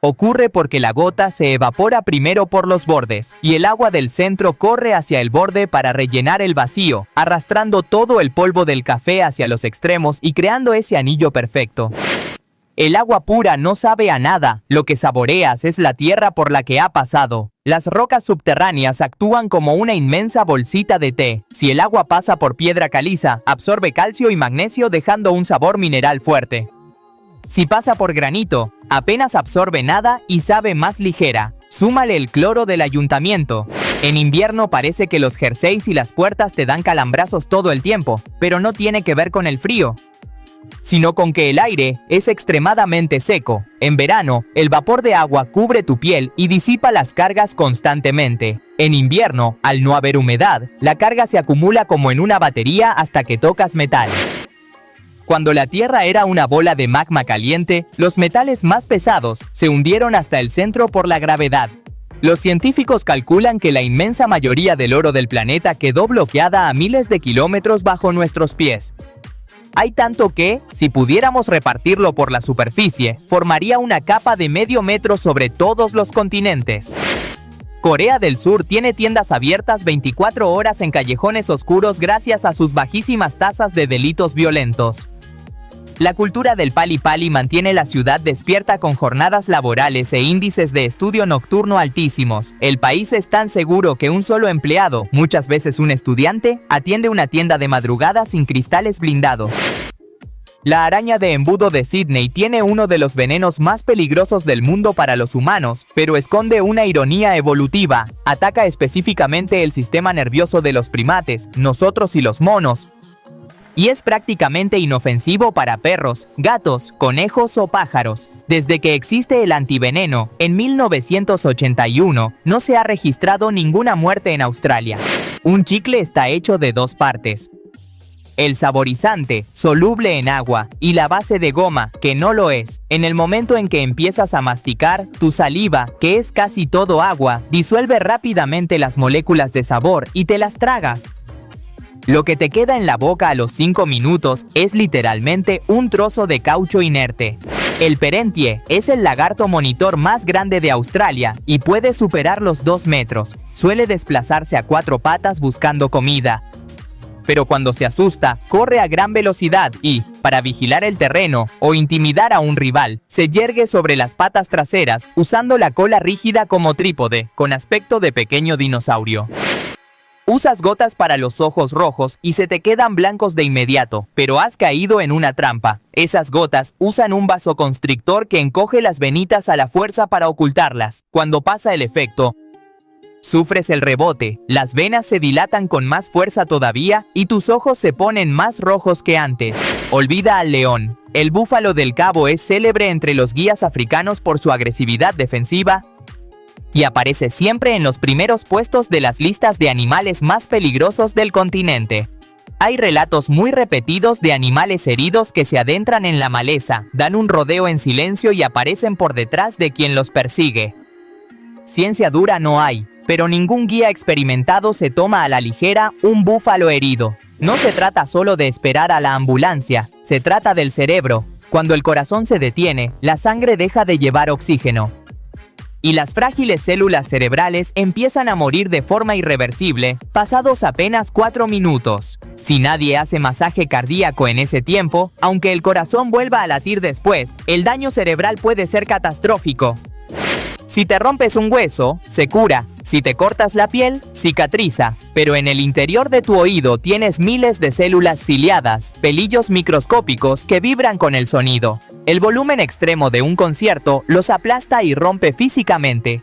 Ocurre porque la gota se evapora primero por los bordes y el agua del centro corre hacia el borde para rellenar el vacío, arrastrando todo el polvo del café hacia los extremos y creando ese anillo perfecto. El agua pura no sabe a nada, lo que saboreas es la tierra por la que ha pasado. Las rocas subterráneas actúan como una inmensa bolsita de té. Si el agua pasa por piedra caliza, absorbe calcio y magnesio dejando un sabor mineral fuerte. Si pasa por granito, apenas absorbe nada y sabe más ligera. Súmale el cloro del ayuntamiento. En invierno parece que los jerseys y las puertas te dan calambrazos todo el tiempo, pero no tiene que ver con el frío, sino con que el aire es extremadamente seco. En verano, el vapor de agua cubre tu piel y disipa las cargas constantemente. En invierno, al no haber humedad, la carga se acumula como en una batería hasta que tocas metal. Cuando la Tierra era una bola de magma caliente, los metales más pesados se hundieron hasta el centro por la gravedad. Los científicos calculan que la inmensa mayoría del oro del planeta quedó bloqueada a miles de kilómetros bajo nuestros pies. Hay tanto que, si pudiéramos repartirlo por la superficie, formaría una capa de medio metro sobre todos los continentes. Corea del Sur tiene tiendas abiertas 24 horas en callejones oscuros gracias a sus bajísimas tasas de delitos violentos. La cultura del pali pali mantiene la ciudad despierta con jornadas laborales e índices de estudio nocturno altísimos. El país es tan seguro que un solo empleado, muchas veces un estudiante, atiende una tienda de madrugada sin cristales blindados. La araña de embudo de Sydney tiene uno de los venenos más peligrosos del mundo para los humanos, pero esconde una ironía evolutiva. Ataca específicamente el sistema nervioso de los primates, nosotros y los monos, y es prácticamente inofensivo para perros, gatos, conejos o pájaros. Desde que existe el antiveneno, en 1981, no se ha registrado ninguna muerte en Australia. Un chicle está hecho de dos partes: el saborizante, soluble en agua, y la base de goma, que no lo es. En el momento en que empiezas a masticar, tu saliva, que es casi todo agua, disuelve rápidamente las moléculas de sabor y te las tragas. Lo que te queda en la boca a los 5 minutos es literalmente un trozo de caucho inerte. El perentie es el lagarto monitor más grande de Australia y puede superar los 2 metros. Suele desplazarse a 4 patas buscando comida. Pero cuando se asusta, corre a gran velocidad y, para vigilar el terreno o intimidar a un rival, se yergue sobre las patas traseras usando la cola rígida como trípode, con aspecto de pequeño dinosaurio. Usas gotas para los ojos rojos y se te quedan blancos de inmediato, pero has caído en una trampa. Esas gotas usan un vasoconstrictor que encoge las venitas a la fuerza para ocultarlas. Cuando pasa el efecto, sufres el rebote, las venas se dilatan con más fuerza todavía y tus ojos se ponen más rojos que antes. Olvida al león. El búfalo del Cabo es célebre entre los guías africanos por su agresividad defensiva y aparece siempre en los primeros puestos de las listas de animales más peligrosos del continente. Hay relatos muy repetidos de animales heridos que se adentran en la maleza, dan un rodeo en silencio y aparecen por detrás de quien los persigue. Ciencia dura no hay, pero ningún guía experimentado se toma a la ligera un búfalo herido. No se trata solo de esperar a la ambulancia, se trata del cerebro. Cuando el corazón se detiene, la sangre deja de llevar oxígeno y las frágiles células cerebrales empiezan a morir de forma irreversible, pasados apenas 4 minutos. Si nadie hace masaje cardíaco en ese tiempo, aunque el corazón vuelva a latir después, el daño cerebral puede ser catastrófico. Si te rompes un hueso, se cura. Si te cortas la piel, cicatriza. Pero en el interior de tu oído tienes miles de células ciliadas, pelillos microscópicos que vibran con el sonido. El volumen extremo de un concierto los aplasta y rompe físicamente,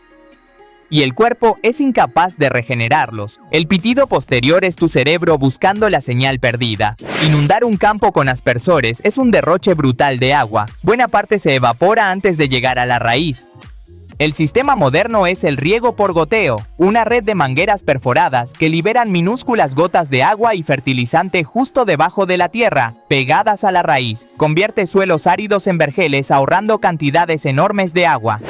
y el cuerpo es incapaz de regenerarlos. El pitido posterior es tu cerebro buscando la señal perdida. Inundar un campo con aspersores es un derroche brutal de agua. Buena parte se evapora antes de llegar a la raíz. El sistema moderno es el riego por goteo, una red de mangueras perforadas que liberan minúsculas gotas de agua y fertilizante justo debajo de la tierra, pegadas a la raíz. Convierte suelos áridos en vergeles ahorrando cantidades enormes de agua.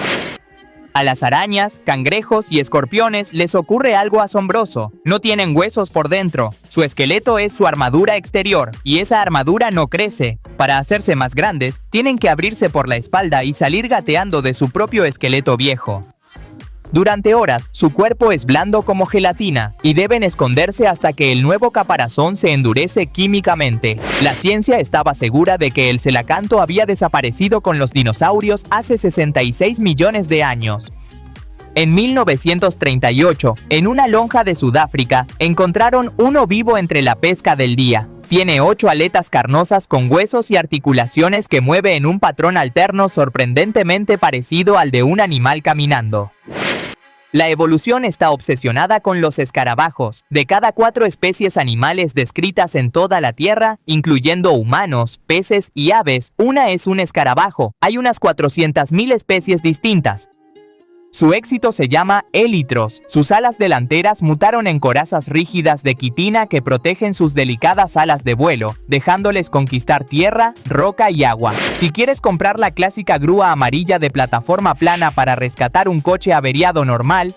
A las arañas, cangrejos y escorpiones les ocurre algo asombroso. No tienen huesos por dentro. Su esqueleto es su armadura exterior, y esa armadura no crece. Para hacerse más grandes, tienen que abrirse por la espalda y salir gateando de su propio esqueleto viejo. Durante horas, su cuerpo es blando como gelatina, y deben esconderse hasta que el nuevo caparazón se endurece químicamente. La ciencia estaba segura de que el celacanto había desaparecido con los dinosaurios hace 66 millones de años. En 1938, en una lonja de Sudáfrica, encontraron uno vivo entre la pesca del día. Tiene 8 aletas carnosas con huesos y articulaciones que mueve en un patrón alterno sorprendentemente parecido al de un animal caminando. La evolución está obsesionada con los escarabajos. De cada 4 especies animales descritas en toda la Tierra, incluyendo humanos, peces y aves, una es un escarabajo. Hay unas 400.000 especies distintas. Su éxito se llama élitros. Sus alas delanteras mutaron en corazas rígidas de quitina que protegen sus delicadas alas de vuelo, dejándoles conquistar tierra, roca y agua. Si quieres comprar la clásica grúa amarilla de plataforma plana para rescatar un coche averiado normal,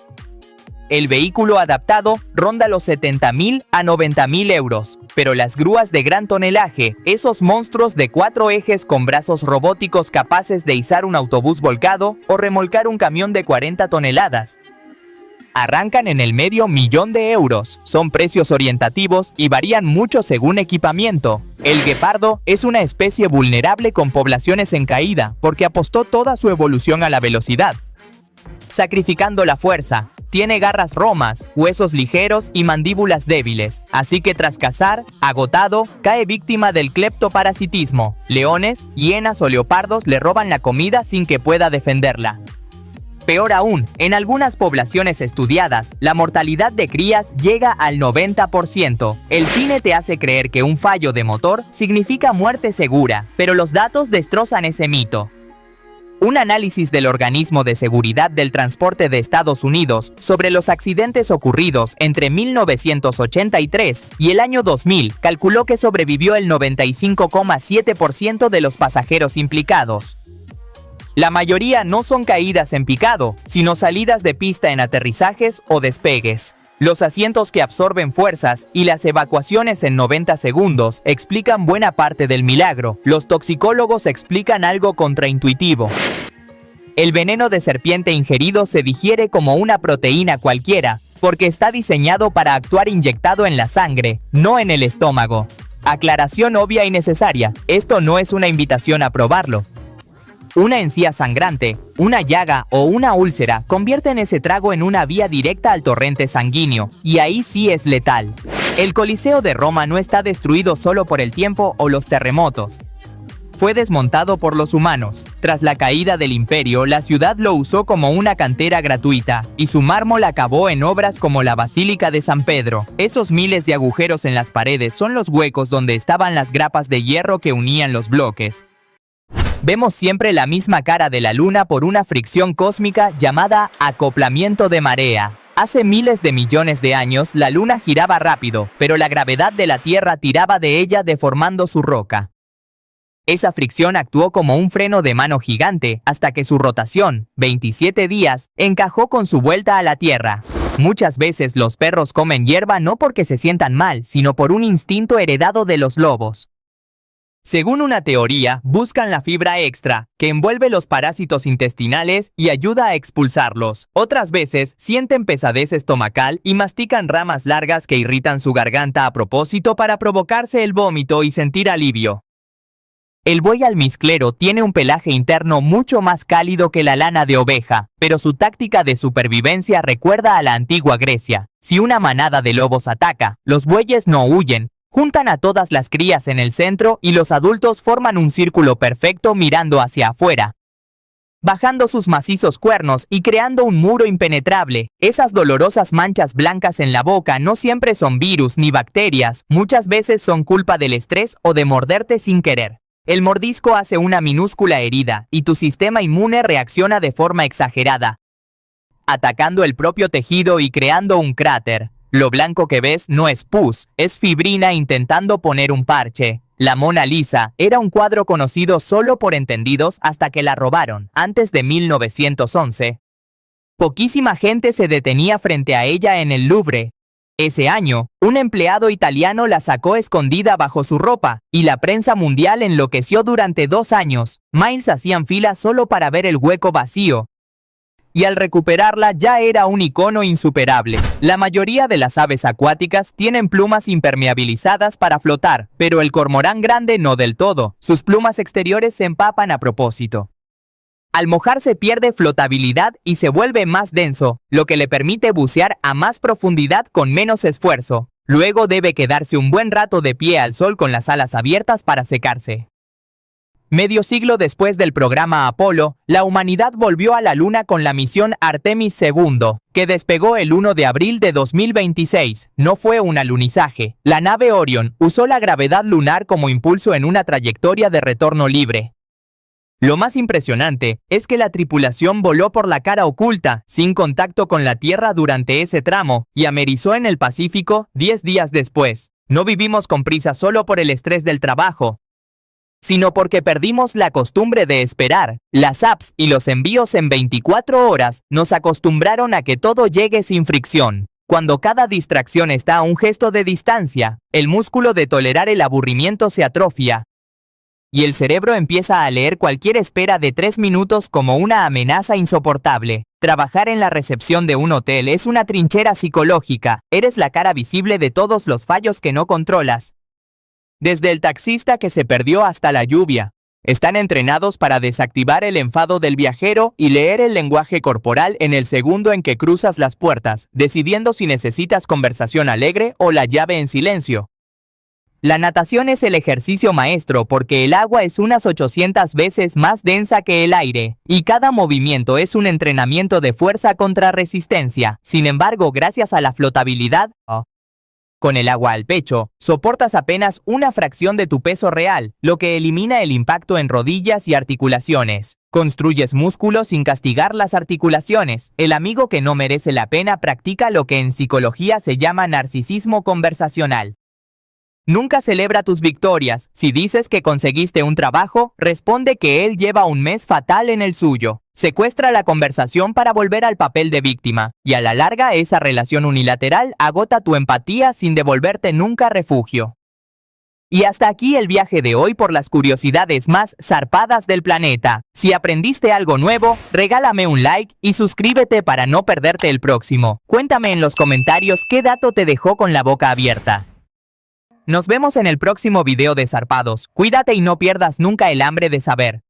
el vehículo adaptado ronda los 70.000 a 90.000 euros. Pero las grúas de gran tonelaje, esos monstruos de 4 ejes con brazos robóticos capaces de izar un autobús volcado o remolcar un camión de 40 toneladas, arrancan en el medio millón de euros. Son precios orientativos y varían mucho según equipamiento. El guepardo es una especie vulnerable con poblaciones en caída porque apostó toda su evolución a la velocidad, sacrificando la fuerza. Tiene garras romas, huesos ligeros y mandíbulas débiles, así que tras cazar, agotado, cae víctima del cleptoparasitismo. Leones, hienas o leopardos le roban la comida sin que pueda defenderla. Peor aún, en algunas poblaciones estudiadas, la mortalidad de crías llega al 90%. El cine te hace creer que un fallo de motor significa muerte segura, pero los datos destrozan ese mito. Un análisis del Organismo de Seguridad del Transporte de Estados Unidos sobre los accidentes ocurridos entre 1983 y el año 2000 calculó que sobrevivió el 95,7% de los pasajeros implicados. La mayoría no son caídas en picado, sino salidas de pista en aterrizajes o despegues. Los asientos que absorben fuerzas y las evacuaciones en 90 segundos explican buena parte del milagro. Los toxicólogos explican algo contraintuitivo. El veneno de serpiente ingerido se digiere como una proteína cualquiera, porque está diseñado para actuar inyectado en la sangre, no en el estómago. Aclaración obvia y necesaria, esto no es una invitación a probarlo. Una encía sangrante, una llaga o una úlcera convierten ese trago en una vía directa al torrente sanguíneo, y ahí sí es letal. El Coliseo de Roma no está destruido solo por el tiempo o los terremotos. Fue desmontado por los humanos. Tras la caída del imperio, la ciudad lo usó como una cantera gratuita, y su mármol acabó en obras como la Basílica de San Pedro. Esos miles de agujeros en las paredes son los huecos donde estaban las grapas de hierro que unían los bloques. Vemos siempre la misma cara de la Luna por una fricción cósmica llamada acoplamiento de marea. Hace miles de millones de años la Luna giraba rápido, pero la gravedad de la Tierra tiraba de ella deformando su roca. Esa fricción actuó como un freno de mano gigante hasta que su rotación, 27 días, encajó con su vuelta a la Tierra. Muchas veces los perros comen hierba no porque se sientan mal, sino por un instinto heredado de los lobos. Según una teoría, buscan la fibra extra, que envuelve los parásitos intestinales y ayuda a expulsarlos. Otras veces, sienten pesadez estomacal y mastican ramas largas que irritan su garganta a propósito para provocarse el vómito y sentir alivio. El buey almizclero tiene un pelaje interno mucho más cálido que la lana de oveja, pero su táctica de supervivencia recuerda a la antigua Grecia. Si una manada de lobos ataca, los bueyes no huyen. Juntan a todas las crías en el centro y los adultos forman un círculo perfecto mirando hacia afuera, bajando sus macizos cuernos y creando un muro impenetrable. Esas dolorosas manchas blancas en la boca no siempre son virus ni bacterias, muchas veces son culpa del estrés o de morderte sin querer. El mordisco hace una minúscula herida y tu sistema inmune reacciona de forma exagerada, atacando el propio tejido y creando un cráter. Lo blanco que ves no es pus, es fibrina intentando poner un parche. La Mona Lisa era un cuadro conocido solo por entendidos hasta que la robaron. Antes de 1911, Poquísima gente se detenía frente a ella en el Louvre. Ese año, un empleado italiano la sacó escondida bajo su ropa, y la prensa mundial enloqueció durante 2 años. Miles hacían fila solo para ver el hueco vacío. Y al recuperarla ya era un icono insuperable. La mayoría de las aves acuáticas tienen plumas impermeabilizadas para flotar, pero el cormorán grande no del todo. Sus plumas exteriores se empapan a propósito. Al mojarse pierde flotabilidad y se vuelve más denso, lo que le permite bucear a más profundidad con menos esfuerzo. Luego debe quedarse un buen rato de pie al sol con las alas abiertas para secarse. Medio siglo después del programa Apolo, la humanidad volvió a la Luna con la misión Artemis II, que despegó el 1 de abril de 2026. No fue un alunizaje. La nave Orion usó la gravedad lunar como impulso en una trayectoria de retorno libre. Lo más impresionante es que la tripulación voló por la cara oculta, sin contacto con la Tierra durante ese tramo, y amerizó en el Pacífico 10 días después. No vivimos con prisa solo por el estrés del trabajo, sino porque perdimos la costumbre de esperar. Las apps y los envíos en 24 horas nos acostumbraron a que todo llegue sin fricción. Cuando cada distracción está a un gesto de distancia, el músculo de tolerar el aburrimiento se atrofia, y el cerebro empieza a leer cualquier espera de 3 minutos como una amenaza insoportable. Trabajar en la recepción de un hotel es una trinchera psicológica. Eres la cara visible de todos los fallos que no controlas. Desde el taxista que se perdió hasta la lluvia. Están entrenados para desactivar el enfado del viajero y leer el lenguaje corporal en el segundo en que cruzas las puertas, decidiendo si necesitas conversación alegre o la llave en silencio. La natación es el ejercicio maestro porque el agua es unas 800 veces más densa que el aire, y cada movimiento es un entrenamiento de fuerza contra resistencia. Sin embargo, gracias a la flotabilidad, con el agua al pecho, soportas apenas una fracción de tu peso real, lo que elimina el impacto en rodillas y articulaciones. Construyes músculos sin castigar las articulaciones. El amigo que no merece la pena practica lo que en psicología se llama narcisismo conversacional. Nunca celebra tus victorias. Si dices que conseguiste un trabajo, responde que él lleva un mes fatal en el suyo. Secuestra la conversación para volver al papel de víctima, y a la larga esa relación unilateral agota tu empatía sin devolverte nunca refugio. Y hasta aquí el viaje de hoy por las curiosidades más zarpadas del planeta. Si aprendiste algo nuevo, regálame un like y suscríbete para no perderte el próximo. Cuéntame en los comentarios qué dato te dejó con la boca abierta. Nos vemos en el próximo video de Zarpados. Cuídate y no pierdas nunca el hambre de saber.